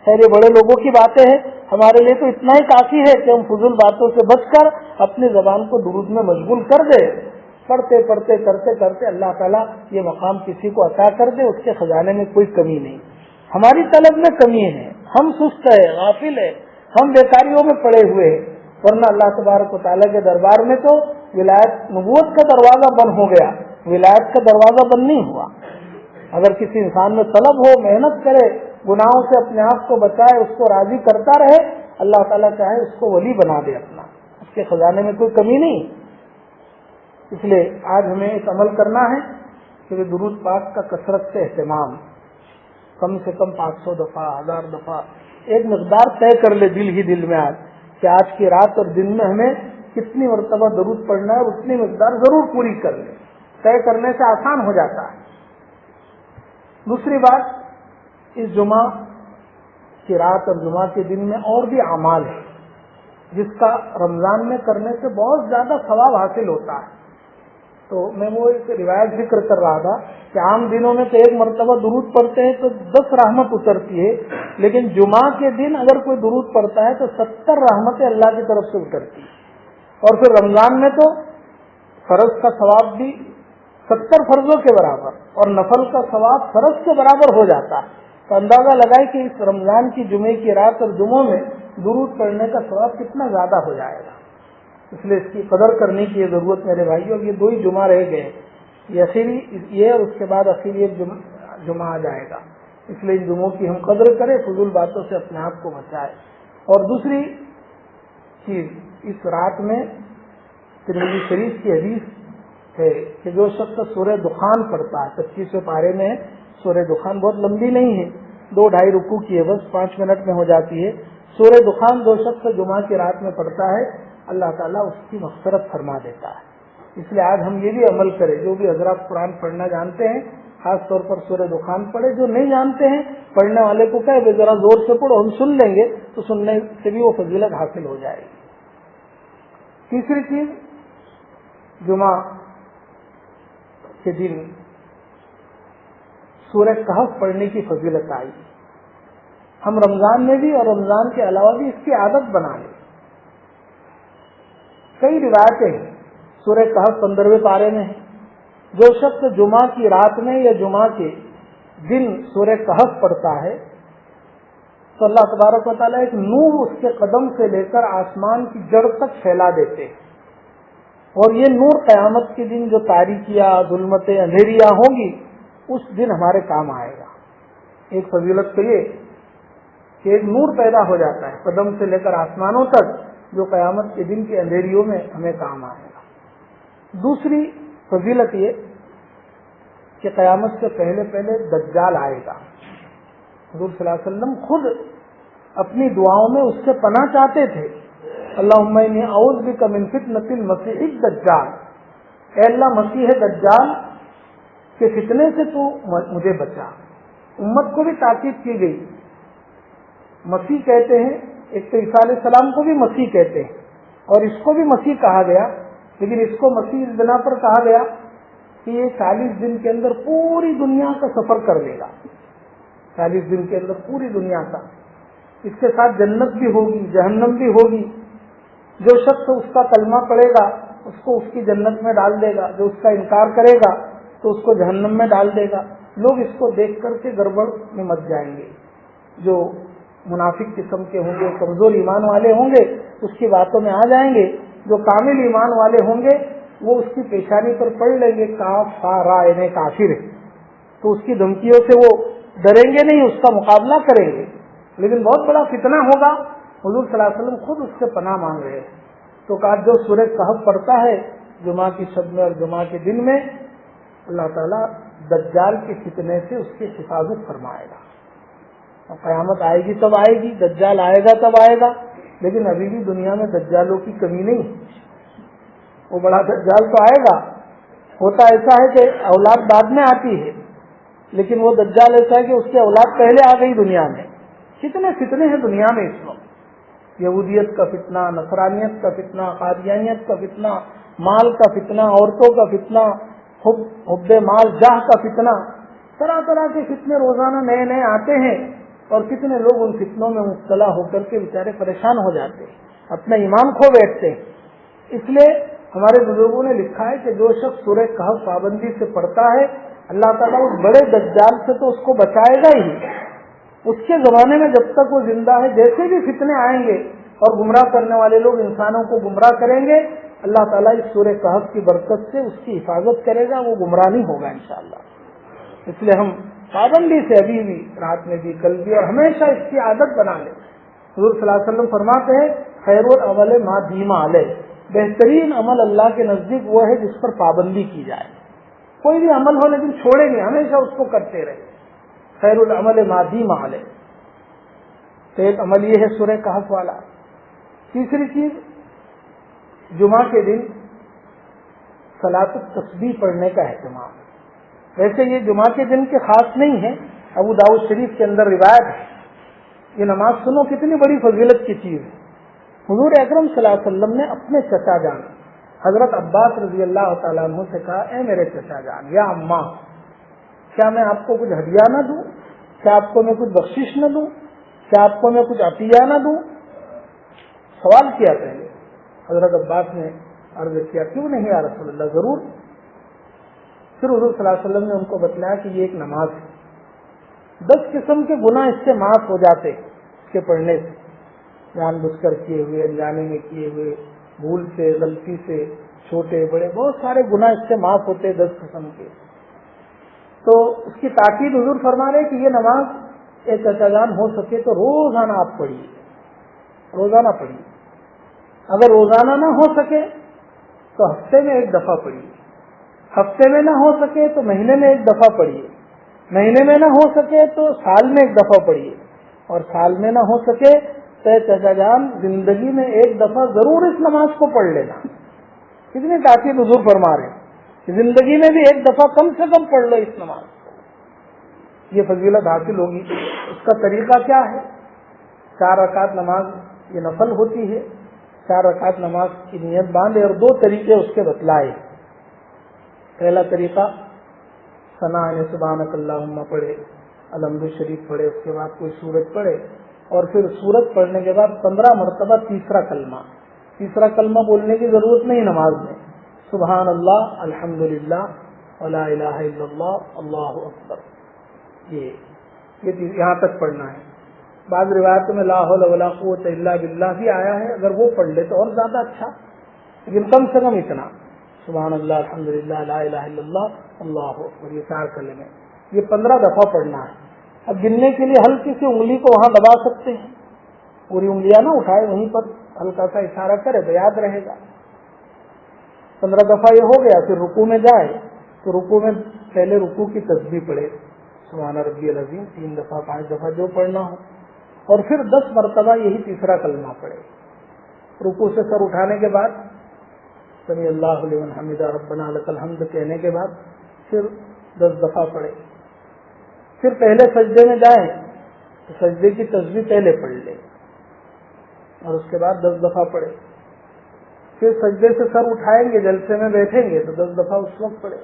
خیر یہ بڑے لوگوں کی باتیں ہیں، ہمارے لیے تو اتنا ہی کافی ہے کہ ہم فضول باتوں سے بچ کر اپنی زبان کو درود میں مشغول کر دیں. پڑھتے پڑھتے کرتے کرتے اللہ تعالیٰ یہ مقام کسی کو عطا کر دے، اس کے خزانے میں کوئی کمی نہیں. ہماری طلب میں کمی ہے، ہم سست ہے، غافل ہے، ہم بیکاریوں میں پڑے ہوئے ہیں. ورنہ اللہ تبارک و تعالیٰ کے دربار میں تو ولایت نبوت کا دروازہ بند ہو گیا، ولایت کا دروازہ بند نہیں ہوا. اگر کسی انسان میں طلب ہو، محنت کرے، گناہوں سے اپنے آپ کو بچائے، اس کو راضی کرتا رہے، اللہ تعالیٰ چاہے اس کو ولی بنا دے اپنا، اس کے خزانے میں کوئی کمی نہیں. اس لیے آج ہمیں ایک عمل کرنا ہے کہ درود پاک کا کثرت سے اہتمام، کم سے کم 500 دفعہ، 1000 دفعہ، ایک مقدار طے کر لے دل ہی دل میں آج کہ آج کی رات اور دن میں ہمیں کتنی مرتبہ درود پڑھنا ہے، اور اتنی مقدار ضرور پوری کر لیں. طے کرنے سے آسان ہو جاتا ہے. دوسری بات، اس جمعہ کی رات اور جمعہ کے دن میں اور بھی اعمال ہے جس کا رمضان میں کرنے سے بہت زیادہ ثواب حاصل ہوتا ہے. تو میں وہ ایک روایت ذکر کر رہا تھا کہ عام دنوں میں تو ایک مرتبہ درود پڑھتے ہیں تو 10 رحمت اترتی ہے، لیکن جمعہ کے دن اگر کوئی درود پڑھتا ہے تو 70 رحمتیں اللہ کی طرف سے اترتی ہیں. اور پھر رمضان میں تو فرض کا ثواب بھی 70 فرضوں کے برابر اور نفل کا ثواب فرض کے برابر ہو جاتا ہے. تو اندازہ لگائے کہ اس رمضان کی جمعے کی رات اور جمعوں میں درود پڑھنے کا ثواب کتنا زیادہ ہو جائے گا. اس لیے اس کی قدر کرنے کی ضرورت میرے بھائیوں. یہ 2 ہی جمعہ رہ گئے، یہ اخیری یہ اور اس کے بعد اخیری ایک جمعہ آ جائے گا. اس لیے ان جمعوں کی ہم قدر کریں، فضول باتوں سے اپنے آپ کو بچائیں. اور دوسری چیز، اس رات میں ترمذی شریف کی حدیث ہے کہ جو شخص سورہ دخان پڑھتا ہے، 25ویں پارے میں سورہ دخان، بہت لمبی نہیں ہے، 2-2.5 رکوع کی ہے، بس 5 منٹ میں ہو جاتی ہے. سورہ دخان جو شخص جمعہ کی رات میں پڑھتا ہے اللہ تعالیٰ اس کی مغفرت فرما دیتا ہے. اس لیے آج ہم یہ بھی عمل کریں, جو بھی حضرات قرآن پڑھنا جانتے ہیں خاص طور پر سورہ دخان پڑھے, جو نہیں جانتے ہیں پڑھنے والے کو کہے ذرا زور سے پڑھو, ہم سن لیں گے تو سننے سے بھی وہ فضیلت حاصل ہو جائے گی. تیسری چیز, جمعہ کے دن سورہ کہف پڑھنے کی فضیلت آئی. ہم رمضان میں بھی اور رمضان کے علاوہ بھی اس کی عادت بنا لیں. کئی روایتیں ہیں, سورہ کہف 15ویں پارے میں ہے. جو شخص جمعہ کی رات میں یا جمعہ کے دن سورہ کہف پڑھتا ہے تو اللہ تبارک و تعالیٰ ایک نور اس کے قدم سے لے کر آسمان کی جڑ تک پھیلا دیتے ہیں, اور یہ نور قیامت کے دن جو تاریکیاں, ظلمتیں, اندھیریاں ہوں گی اس دن ہمارے کام آئے گا. ایک فضیلت تو یہ کہ ایک نور پیدا ہو جاتا ہے قدم سے لے کر آسمانوں تک, جو قیامت کے دن کے اندھیریوں میں ہمیں کام آئے گا. دوسری فضیلت یہ کہ قیامت سے پہلے پہلے دجال آئے گا. حضور صلی اللہ علیہ وسلم خود اپنی دعاؤں میں اس سے پناہ چاہتے تھے, اللہم انی اعوذ بک من فتنۃ المسیح الدجال, اے اللہ مسیح دجال کے فتنے سے تو مجھے بچا. امت کو بھی تاکید کی گئی. مسیح کہتے ہیں, ایک تو عیسیٰ علیہ السلام کو بھی مسیح کہتے ہیں اور اس کو بھی مسیح کہا گیا, لیکن اس کو مسیح اس بنا پر کہا گیا کہ یہ 40 دن کے اندر پوری دنیا کا سفر کر لے گا. 40 دن کے اندر پوری دنیا کا, اس کے ساتھ جنت بھی ہوگی, جہنم بھی ہوگی. جو شخص اس کا کلمہ پڑھے گا اس کو اس کی جنت میں ڈال دے گا, جو اس کا انکار کرے گا تو اس کو جہنم میں ڈال دے گا. لوگ اس کو دیکھ کر کے گڑبڑ میں مچ جائیں گے. جو منافق قسم کے ہوں گے, کمزور ایمان والے ہوں گے, اس کی باتوں میں آ جائیں گے. جو کامل ایمان والے ہوں گے وہ اس کی پیشانی پر پڑھ لیں گے کافارا یعنی کافر ہے, تو اس کی دھمکیوں سے وہ ڈریں گے نہیں, اس کا مقابلہ کریں گے. لیکن بہت بڑا فتنہ ہوگا. حضور صلی اللہ علیہ وسلم خود اس سے پناہ مانگ رہے ہیں. تو کہا جو سورہ کہف پڑھتا ہے جمعہ کی شب میں اور جمعہ کے دن میں, اللہ تعالیٰ دجال کے فتنے سے اس کی حفاظت فرمائے گا. اور قیامت آئے گی تب آئے گی, دجال آئے گا تب آئے گا, لیکن ابھی بھی دنیا میں دجالوں کی کمی نہیں. وہ بڑا دجال تو آئے گا. ہوتا ایسا ہے کہ اولاد بعد میں آتی ہے, لیکن وہ دجال ایسا ہے کہ اس کی اولاد پہلے آ گئی دنیا میں. کتنے فتنے ہیں دنیا میں اس وقت. یہودیت کا فتنہ, نصرانیت کا فتنہ, قادیانیت کا فتنہ, مال کا فتنہ, عورتوں کا فتنہ, حب مال جاہ کا فتنہ, طرح طرح کے فتنے روزانہ نئے نئے آتے ہیں. اور کتنے لوگ ان فتنوں میں مبتلا ہو کر کے بیچارے پریشان ہو جاتے ہیں, اپنا ایمان کھو بیٹھتے ہیں. اس لیے ہمارے بزرگوں نے لکھا ہے کہ جو شخص سورہ کہف پابندی سے پڑھتا ہے اللہ تعالیٰ اس بڑے دجال سے تو اس کو بچائے گا ہی. اس کے زمانے میں جب تک وہ زندہ ہے جیسے بھی فتنے آئیں گے اور گمراہ کرنے والے لوگ انسانوں کو گمراہ کریں گے, اللہ تعالیٰ اس سورہ کہف کی برکت سے اس کی حفاظت کرے گا, وہ گمراہ نہیں ہوگا انشاءاللہ. اس لیے ہم پابندی سے ابھی بھی, رات میں بھی, کل بھی, اور ہمیشہ اس کی عادت بنا لیں. حضور صلی اللہ علیہ وسلم فرماتے ہیں خیر العمل ما دیم علیہ, بہترین عمل اللہ کے نزدیک وہ ہے جس پر پابندی کی جائے. کوئی بھی عمل ہو لیکن چھوڑیں گے, ہمیشہ اس کو کرتے رہے. خیر العمل ما دیم علیہ. تو ایک عمل یہ ہے سورہ کہف والا. تیسری چیز, جمعہ کے دن صلاۃ التسبیح پڑھنے کا اہتمام. ویسے یہ جمعہ کے دن کے خاص نہیں ہے, ابو داؤد شریف کے اندر روایت ہے. یہ نماز سنو کتنی بڑی فضیلت کی چیز ہے. حضور اکرم صلی اللہ علیہ وسلم نے اپنے چچا جان حضرت عباس رضی اللہ تعالیٰ عنہ سے کہا, اے میرے چچا جان یا اماں, کیا میں آپ کو کچھ ہدیہ نہ دوں, کیا آپ کو میں کچھ بخشش نہ دوں, کیا آپ کو میں کچھ عطیہ نہ دوں. سوال کیا پہلے. حضرت عباس نے عرض کیا کیوں نہیں یا رسول اللہ, ضرور. پھر حضور صلی اللہ علیہ وسلم نے ان کو بتلایا کہ یہ ایک نماز ہے, 10 قسم کے گناہ اس سے معاف ہو جاتے اس کے پڑھنے سے, جان بوجھ کر کیے ہوئے, انجانے میں کیے ہوئے, بھول سے, غلطی سے, چھوٹے بڑے بہت سارے گناہ اس سے معاف ہوتے 10 قسم کے. تو اس کی تاکید حضور فرما رہے کہ یہ نماز ایک چچا جان ہو سکے تو روزانہ آپ پڑھیے, روزانہ پڑھیے. اگر روزانہ نہ ہو سکے تو ہفتے میں 1 دفعہ پڑھیے, ہفتے میں نہ ہو سکے تو مہینے میں 1 دفعہ پڑھیے, مہینے میں نہ ہو سکے تو سال میں 1 دفعہ پڑھیے, اور سال میں نہ ہو سکے چچا جان زندگی میں ایک دفعہ ضرور اس نماز کو پڑھ لینا. کتنی تاکید حضور فرما رہے ہیں، زندگی میں بھی ایک دفعہ کم سے کم پڑھ لو اس نماز کو، یہ فضیلت حاصل ہوگی. اس کا طریقہ کیا ہے؟ 4 رکعت نماز یہ نفل ہوتی ہے. 4 رکعت نماز کی نیت باندھے اور 2 طریقے اس کے بتلائے. پہلا طریقہ ثنا یعنی سبحانک اللہم پڑھے، الحمد شریف پڑھے، اس کے بعد کوئی سورت پڑھے، اور پھر سورت پڑھنے کے بعد 15 مرتبہ تیسرا کلمہ بولنے کی ضرورت نہیں نماز میں. سبحان اللہ، الحمد للہ، ولا الہ الا اللہ، اللہ اکبر، یہ یہاں تک پڑھنا ہے. بعض روایتوں میں لا حول ولا قوت الا باللہ بھی آیا ہے، اگر وہ پڑھ لے تو اور زیادہ اچھا، لیکن کم سے کم اتنا سبحان اللہ، الحمد للہ، لا الہ الا اللہ، اللہ اکبر، یہ 4 کلمے یہ 15 دفعہ پڑھنا ہے. اب گننے کے لیے ہلکی سی انگلی کو وہاں دبا سکتے ہیں، پوری انگلیاں نہ اٹھائے، وہیں پر ہلکا سا اشارہ کرے تو یاد رہے گا. 15 دفعہ یہ ہو گیا. پھر رکوع میں جائے تو رکوع میں پہلے رکوع کی تسبیح پڑھے، سبحان ربی العظیم 3 دفعہ 5 دفعہ جو پڑھنا ہو، اور پھر 10 مرتبہ یہی تیسرا کلمہ پڑھے. رکوع سے سر اٹھانے کے بعد سمی اللہ لمن حمدہ ربنا لک الحمد کہنے کے بعد پھر 10 دفعہ پڑھے. پھر پہلے سجدے میں جائیں تو سجدے کی تسبیح پہلے پڑھ لے اور اس کے بعد 10 دفعہ پڑھے. پھر سجدے سے سر اٹھائیں گے، جلسے میں بیٹھیں گے تو 10 دفعہ اس وقت پڑھے.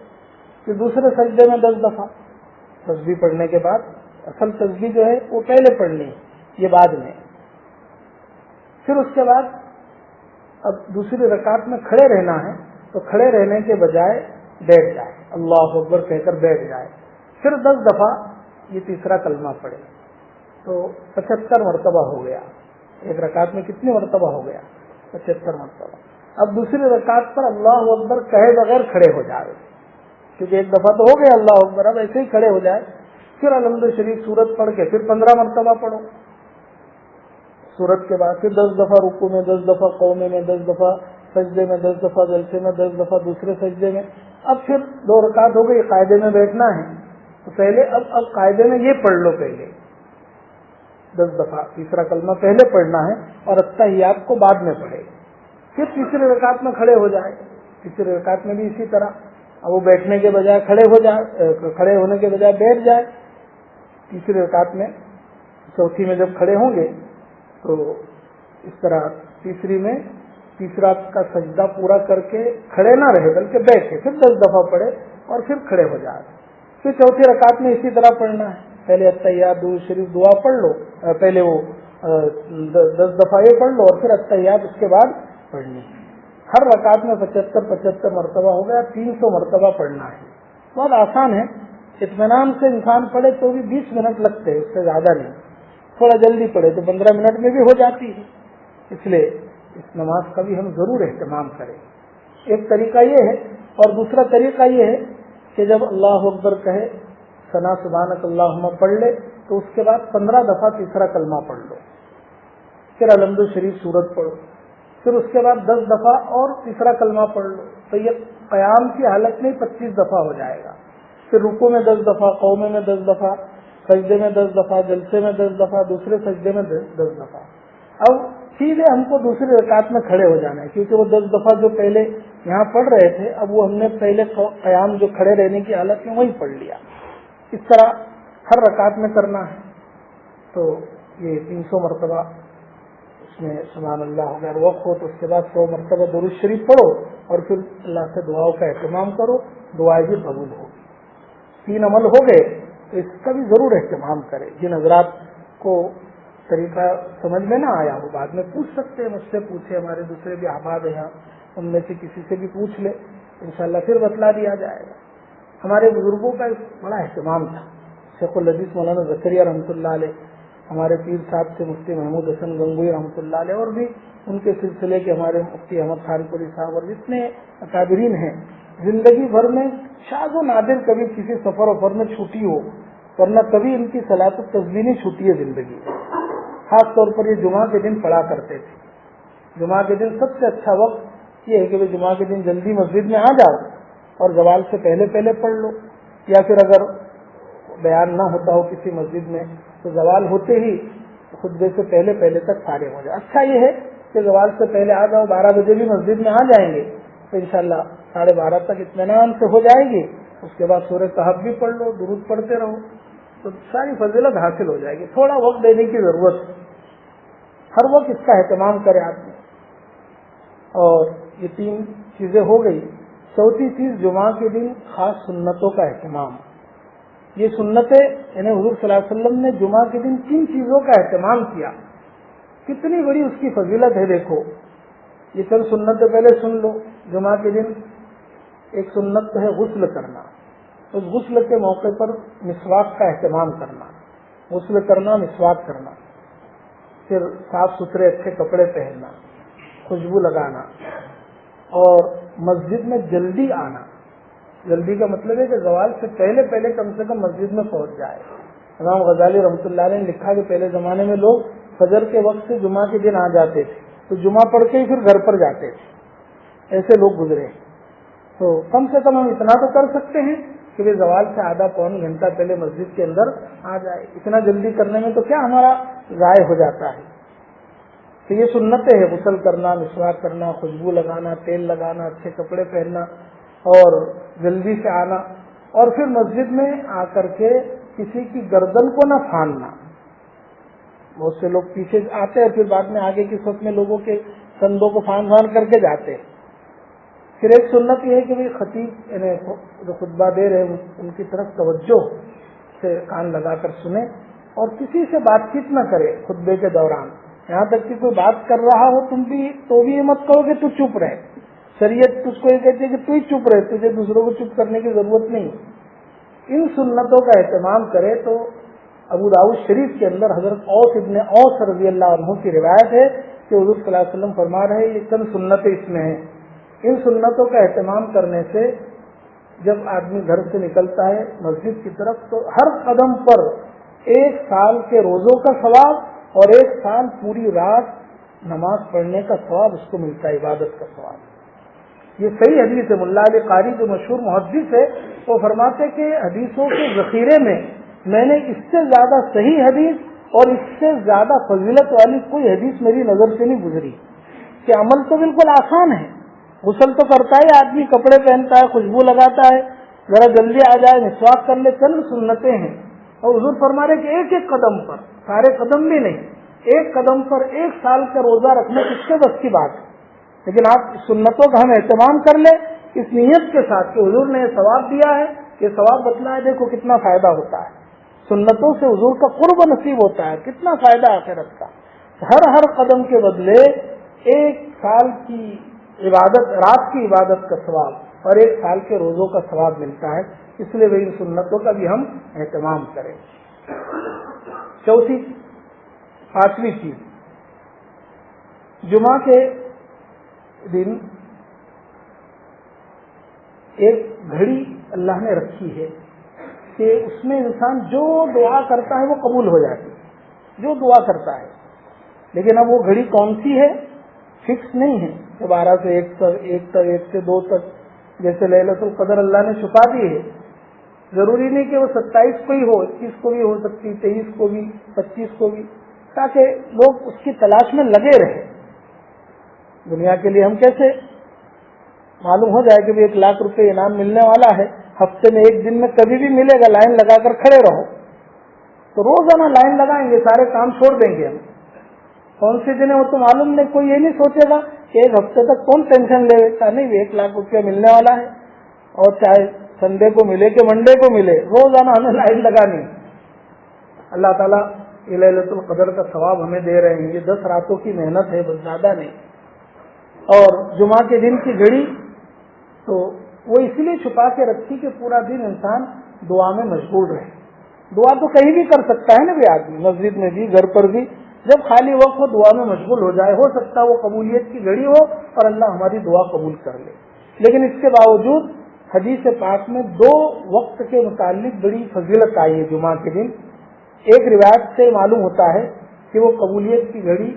پھر دوسرے سجدے میں 10 دفعہ تسبیح پڑھنے کے بعد، اصل تسبیح جو ہے وہ پہلے پڑھنی ہے، یہ بعد میں. پھر اس کے بعد اب دوسری رکعت میں کھڑے رہنا ہے تو کھڑے رہنے کے بجائے بیٹھ جائے، اللہ اکبر کہہ کر بیٹھ جائے. پھر 10 دفعہ یہ تیسرا کلمہ پڑھے تو 75 مرتبہ ہو گیا. ایک رکعت میں کتنی مرتبہ ہو گیا؟ 75 مرتبہ. اب دوسری رکعت پر اللہ اکبر کہے بغیر کھڑے ہو جائے، کیونکہ ایک دفعہ تو ہو گیا اللہ اکبر، اب ایسے ہی کھڑے ہو جائے. پھر الحمد شریف سورت پڑھ کے پھر 15 مرتبہ پڑھو. سورت کے بعد پھر 10 دفعہ رکوع میں، 10 دفعہ قومے میں، 10 دفعہ سجدے میں، 10 دفعہ جلسے میں، 10 دفعہ دوسرے سجدے میں. اب پھر 2 رکعت ہو گئی، قاعدے میں بیٹھنا ہے تو پہلے اب قاعدے میں یہ پڑھ لو، پہلے 10 دفعہ تیسرا کلمہ پہلے پڑھنا ہے اور التحیات کو بعد میں پڑھے. پھر تیسری رکعت میں کھڑے ہو جائے. تیسری رکعت میں بھی اسی طرح، اب وہ بیٹھنے کے بجائے کھڑے ہونے کے بجائے بیٹھ جائے. تیسری رکعت میں، چوتھی میں جب کھڑے ہوں گے تو اس طرح تیسری میں تیسرا کا سجدہ پورا کر کے کھڑے نہ رہے بلکہ بیٹھے، پھر 10 دفعہ پڑھے اور پھر کھڑے ہو جائے. پھر چوتھی رکعت میں اسی طرح پڑھنا ہے، پہلے التحیات درود شریف دعا پڑھ لو، پہلے وہ 10 دفعہ یہ پڑھ لو اور پھر التحیات اس کے بعد پڑھنی. ہر رکعت میں 75 مرتبہ ہو گیا، 300 مرتبہ پڑھنا ہے. بہت آسان ہے، اطمینان سے انسان پڑھے تو بھی 20 منٹ لگتے ہیں، اس سے زیادہ نہیں. تھوڑا جلدی پڑھے تو 15 منٹ میں بھی ہو جاتی ہے. اس لیے اس نماز کا بھی ہم ضرور اہتمام کریں. ایک طریقہ یہ ہے، اور دوسرا طریقہ یہ ہے کہ جب اللہ اکبر کہے، ثنا سبحانک اللہم پڑھ لے تو اس کے بعد 15 دفعہ تیسرا کلمہ پڑھ لو، پھر الحمد شریف سورت پڑھو، پھر اس کے بعد 10 دفعہ اور تیسرا کلمہ پڑھ لو. تو یہ قیام کی حالت میں 25 دفعہ ہو جائے گا. پھر رکوع میں 10 دفعہ، قومے میں 10 دفعہ، سجدے میں 10 دفعہ، جلسے میں 10 دفعہ، دوسرے سجدے میں 10 دفعہ. اب سیدھے ہم کو دوسری رکعت میں کھڑے ہو جانا ہے، کیونکہ وہ 10 دفعہ جو پہلے یہاں پڑھ رہے تھے اب وہ ہم نے پہلے قیام جو کھڑے رہنے کی حالت میں وہی پڑھ لیا. اس طرح ہر رکعت میں کرنا ہے. تو یہ 300 مرتبہ اس میں سبحان اللہ اگر وقت ہو تو اس کے بعد 100 مرتبہ درود شریف پڑھو اور پھر اللہ سے دعاؤں کا اہتمام کرو، دعائیں بھی قبول ہوگی. 3 عمل ہو گئے تو اس کا بھی ضرور اہتمام کریں. جن حضرات کو طریقہ سمجھ میں نہ آیا وہ بعد میں پوچھ سکتے ہیں، مجھ سے پوچھے، ہمارے دوسرے بھی احباب ہیں یہاں، ان میں سے کسی سے بھی پوچھ لے، انشاءاللہ پھر بتلا دیا جائے گا. ہمارے بزرگوں کا بڑا اہتمام تھا. شیخ الحدیث مولانا زکریا رحمۃ اللہ علیہ، ہمارے پیر صاحب سے مفتی محمود حسن گنگوئی رحمۃ اللہ علیہ، اور بھی ان کے سلسلے کے ہمارے مفتی احمد خان پوری صاحب اور جتنے اکابرین ہیں، زندگی بھر میں شاذ و نادر کبھی کسی سفر وفر میں چھوٹی ہو، ورنہ کبھی ان کی صلاۃ التسبیح نہیں چھوٹی ہے زندگی میں. خاص طور پر یہ جمعہ کے دن پڑھا کرتے تھے. جمعہ کے دن سب سے اچھا وقت یہ ہے کہ جمعہ کے دن جلدی مسجد میں آ جاؤ اور زوال سے پہلے پڑھ لو، یا پھر اگر بیان نہ ہوتا ہو کسی مسجد میں تو زوال ہوتے ہی خطبے سے پہلے پہلے تک فارغ ہو جائے. اچھا یہ ہے کہ زوال سے پہلے آ جاؤ, 12 بجے بھی مسجد میں آ جائیں گے تو انشاءاللہ 12:30 تک اطمینان سے ہو جائے گی. اس کے بعد سورہ کہف بھی پڑھ لو, درود پڑھتے رہو تو ساری فضیلت حاصل ہو جائے گی. تھوڑا وقت دینے کی ضرورت ہے, ہر وقت اس کا اہتمام کرے آدمی. اور یہ 3 چیزیں ہو گئی. چوتھی چیز جمعہ کے دن خاص سنتوں کا اہتمام. یہ سنتیں یعنی حضور صلی اللہ علیہ وسلم نے جمعہ کے دن 3 چیزوں کا اہتمام کیا. کتنی بڑی اس کی فضیلت ہے دیکھو. یہ چند سنتیں پہلے سن لو. جمعہ کے دن ایک سنت ہے غسل کرنا. اس غسل کے موقع پر مسواک کا اہتمام کرنا. غسل کرنا, مسواک کرنا, پھر صاف ستھرے اچھے کپڑے پہننا, خوشبو لگانا, اور مسجد میں جلدی آنا. جلدی کا مطلب ہے کہ زوال سے پہلے پہلے کم سے کم مسجد میں پہنچ جائے. امام غزالی رحمۃ اللہ علیہ نے لکھا کہ پہلے زمانے میں لوگ فجر کے وقت سے جمعہ کے دن آ جاتے تھے تو جمعہ پڑھ کے ہی پھر گھر پر جاتے تھے. ایسے لوگ گزرے. تو کم سے کم ہم اتنا تو کر سکتے ہیں کہ وہ زوال سے آدھا پون گھنٹہ پہلے مسجد کے اندر آ جائے. اتنا جلدی کرنے میں تو کیا ہمارا ضائع ہو جاتا ہے. تو یہ سنتیں ہیں غسل کرنا, مسواک کرنا, خوشبو لگانا, تیل لگانا, اچھے کپڑے پہننا اور جلدی سے آنا. اور پھر مسجد میں آ کر کے کسی کی گردن کو نہ پھاڑنا. بہت سے لوگ پیچھے آتے ہیں پھر بعد میں آگے کی صف میں لوگوں کے کندھوں کو پھاڑ کر کے جاتے ہیں. پھر ایک سنت یہ ہے کہ بھی خطیب یعنی جو خطبہ دے رہے ہیں ان کی طرف توجہ سے کان لگا کر سنیں اور کسی سے بات چیت نہ کرے خطبے کے دوران. یہاں تک کہ کوئی بات کر رہا ہو تم بھی تو بھی یہ مت کہو کہ تو چپ رہے. شریعت تجھ کو یہ کہتی ہے کہ تو ہی چپ رہے, تجھے دوسروں کو چپ کرنے کی ضرورت نہیں. ان سنتوں کا اہتمام کرے. تو ابو داؤد شریف کے اندر حضرت اوس ابن اوس رضی اللہ عنہ کی روایت ہے کہ حضور صلی اللہ علیہ وسلم فرما رہے ہیں یہ چند سنتیں اس میں ہیں. ان سنتوں کا اہتمام کرنے سے جب آدمی گھر سے نکلتا ہے مسجد کی طرف تو ہر قدم پر 1 سال کے روزوں کا ثواب اور 1 سال پوری رات نماز پڑھنے کا ثواب اس کو ملتا ہے, عبادت کا ثواب. یہ صحیح حدیث ہے. ملا علی قاری جو مشہور محدث ہے وہ فرماتے کہ حدیثوں کے ذخیرے میں نے اس سے زیادہ صحیح حدیث اور اس سے زیادہ فضیلت والی کوئی حدیث میری نظر سے نہیں گزری. کہ عمل تو بالکل آسان ہے, غسل تو کرتا ہے آدمی, کپڑے پہنتا ہے, خوشبو لگاتا ہے, ذرا جلدی آ جائے, مسواک کر لے, چند سنتیں ہیں. اور حضور فرما رہے کہ ایک ایک قدم پر, سارے قدم بھی نہیں, ایک قدم پر 1 سال کا روزہ رکھنا کس کے بس کی بات ہے. لیکن آپ سنتوں کا ہم اہتمام کر لیں اس نیت کے ساتھ کہ حضور نے یہ ثواب دیا ہے, یہ ثواب بتلا ہے, دیکھو کتنا فائدہ ہوتا ہے. سنتوں سے حضور کا قرب نصیب ہوتا ہے, کتنا فائدہ آخرت کا. ہر قدم کے بدلے 1 سال کی عبادت, رات کی عبادت کا ثواب اور 1 سال کے روزوں کا ثواب ملتا ہے. اس لیے وہی سنتوں کا بھی ہم اہتمام کریں. چوتھی 5ویں چیز, جمعہ کے دن ایک گھڑی اللہ نے رکھی ہے کہ اس میں انسان جو دعا کرتا ہے وہ قبول ہو جاتی ہے, جو دعا کرتا ہے. لیکن اب وہ گھڑی کون سی ہے فکس نہیں ہے کہ 12 سے 1 تک, 1 سے 2 تک, جیسے لیلۃ القدر اللہ نے چھپا دی ہے. ضروری نہیں کہ وہ 27 کو ہی ہو, 21 کو بھی ہو سکتی, 23 کو بھی, 25 کو بھی, تاکہ لوگ اس کی تلاش میں لگے رہے. دنیا کے لیے ہم کیسے معلوم ہو جائے کہ 1 لاکھ روپے انعام ملنے والا ہے, ہفتے میں 1 دن میں کبھی بھی ملے گا, لائن لگا کر کھڑے رہو. تو روزانہ لائن لگائیں گے, سارے کام چھوڑ دیں گے ہم. کون سے دن ہے وہ تو معلوم نہیں. کوئی یہ نہیں سوچے گا کہ 1 ہفتے تک کون ٹینشن لے گا, نہیں 1 لاکھ روپیہ ملنے والا ہے اور چاہے سنڈے کو ملے کہ منڈے کو ملے, روزانہ ہمیں لائن لگانی. اللہ تعالیٰ یہ لیلۃ القدر کا ثواب ہمیں دے رہے ہیں. یہ 10 راتوں کی محنت ہے, بس زیادہ نہیں. اور جمعہ کے دن کی گھڑی تو وہ اس لیے چھپا کے رکھی کہ پورا دن انسان دعا میں مشغول رہے. دعا تو کہیں بھی کر سکتا ہے نا بھی آدمی, مسجد میں بھی, گھر پر بھی. جب خالی وقت ہو دعا میں مشغول ہو جائے, ہو سکتا ہے وہ قبولیت کی گھڑی ہو اور اللہ ہماری دعا قبول کر لے. لیکن اس کے باوجود حدیث پاک میں 2 وقت کے متعلق بڑی فضیلت آئی ہے جمعہ کے دن. ایک روایت سے معلوم ہوتا ہے کہ وہ قبولیت کی گھڑی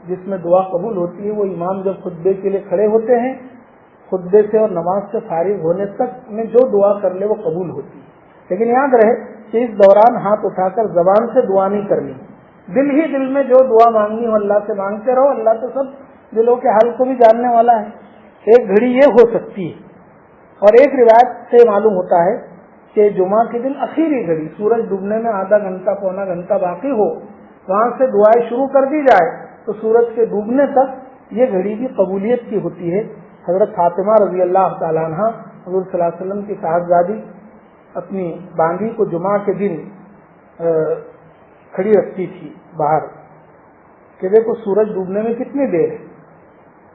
جس میں دعا قبول ہوتی ہے وہ امام جب خطبے کے لیے کھڑے ہوتے ہیں, خطبے سے اور نماز سے فارغ ہونے تک میں جو دعا کر لے وہ قبول ہوتی ہے. لیکن یاد رہے کہ اس دوران ہاتھ اٹھا کر زبان سے دعا نہیں کرنی, دل ہی دل میں جو دعا مانگنی ہو اللہ سے مانگتے رہو، اللہ تو سب دلوں کے حال کو بھی جاننے والا ہے۔ ایک گھڑی یہ ہو سکتی ہے، اور ایک روایت سے معلوم ہوتا ہے کہ جمعہ کے دن آخری گھڑی سورج ڈوبنے میں آدھا گھنٹہ پونا گھنٹہ باقی ہو، وہاں سے دعائیں شروع کر دی جائے تو سورج کے ڈوبنے تک یہ گھڑی بھی قبولیت کی ہوتی ہے۔ حضرت فاطمہ رضی اللہ تعالیٰ عنہ حضور صلی اللہ علیہ وسلم کی صاحبزادی اپنی باندھی کو جمعہ کے دن کھڑی رکھتی تھی باہر کہ دیکھو سورج ڈوبنے میں کتنی دیر ہے۔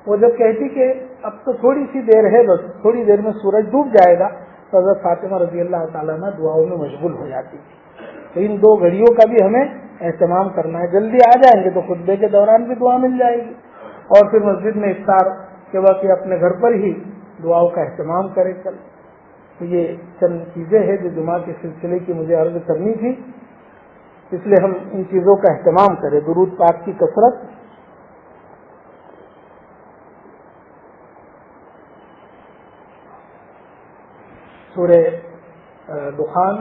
وہ جب کہتی کہ اب تو تھوڑی سی دیر ہے، بس تھوڑی دیر میں سورج ڈوب جائے گا، تو حضرت فاطمہ رضی اللہ تعالیٰ عنہ دعاؤں میں مشغول ہو جاتی تھی۔ تو ان دو گھڑیوں کا بھی ہمیں اہتمام کرنا ہے، جلدی آ جائیں گے تو خطبے کے دوران بھی دعا مل جائے گی، اور پھر مسجد میں افطار کے وقت اپنے گھر پر ہی دعاؤں کا اہتمام کرے چل۔ تو یہ چند چیزیں ہیں جو جمعہ کے سلسلے کی مجھے عرض کرنی تھی، اس لیے ہم ان چیزوں کا اہتمام کریں۔ درود پاک کی کثرت، سورہ دخان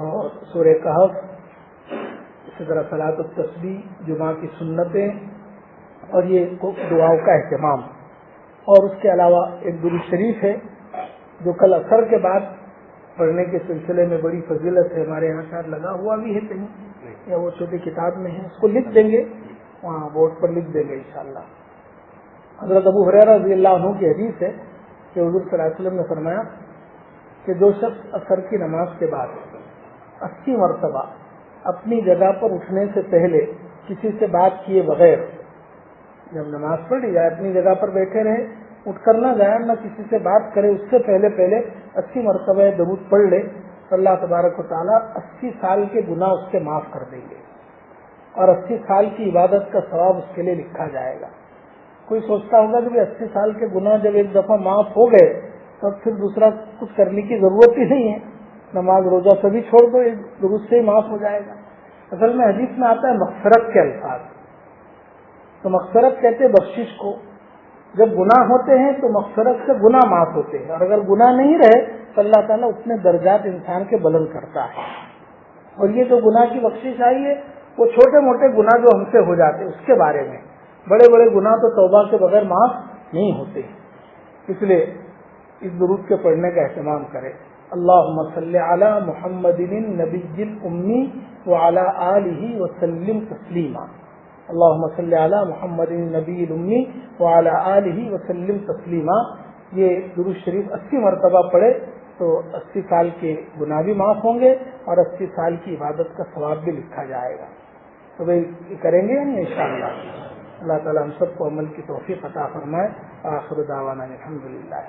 اور سورہ کہف، اسی طرح صلاۃ التسبیح، جمعہ کی سنتیں، اور یہ دعاؤں کا اہتمام۔ اور اس کے علاوہ ایک درود شریف ہے جو کل عصر کے بعد پڑھنے کے سلسلے میں بڑی فضیلت ہے، ہمارے یہاں شاید لگا ہوا بھی ہے کہیں یا وہ چھوٹی کتاب میں ہے، اس کو لکھ دیں گے، وہاں بورڈ پر لکھ دیں گے انشاءاللہ۔ حضرت ابو ہریرہ رضی اللہ عنہ کی حدیث ہے کہ حضور صلی اللہ علیہ وسلم نے فرمایا کہ جو شخص عصر کی نماز کے بعد 80 مرتبہ اپنی جگہ پر اٹھنے سے پہلے کسی سے بات کیے بغیر، جب نماز پڑھی جائے اپنی جگہ پر بیٹھے رہے، اٹھ کر نہ جائے، نہ کسی سے بات کرے، اس سے پہلے 80 مرتبہ درود پڑھ لے تو اللہ تبارک و تعالیٰ 80 سال کے گناہ اس کے معاف کر دیں گے، اور 80 سال کی عبادت کا ثواب اس کے لیے لکھا جائے گا۔ کوئی سوچتا ہوگا کہ 80 سال کے گناہ جب ایک دفعہ معاف ہو گئے تو پھر دوسرا کچھ کرنے کی ضرورت ہی نہیں ہے، نماز روزہ سبھی چھوڑ دو، ایک درود سے ہی معاف ہو جائے گا۔ اصل میں حدیث میں آتا ہے مغفرت کے الفاظ، تو مغفرت کہتے بخشش کو۔ جب گناہ ہوتے ہیں تو مغفرت سے گناہ معاف ہوتے ہیں، اور اگر گناہ نہیں رہے تو اللہ تعالیٰ اتنے درجات انسان کے بلند کرتا ہے۔ اور یہ جو گناہ کی بخشش آئی ہے وہ چھوٹے موٹے گناہ جو ہم سے ہو جاتے ہیں اس کے بارے میں، بڑے بڑے گناہ تو توبہ کے بغیر معاف نہیں ہوتے، اس لیے اس درود کے پڑھنے کا اہتمام کریں۔ اللہم صلی علی محمد النبی الامی وعلی آلہ وسلم تسلیما، اللہم صلی علی محمد النبی الامی وعلی آلہ وسلم تسلیما۔ یہ درود شریف 80 مرتبہ پڑھے تو 80 سال کے گناہ بھی معاف ہوں گے اور 80 سال کی عبادت کا ثواب بھی لکھا جائے گا۔ تو بھائی کریں گے انشاءاللہ۔ اللہ تعالیٰ ہم سب کو عمل کی توفیق عطا فرمائے۔ آخر دعوانا الحمدللہ۔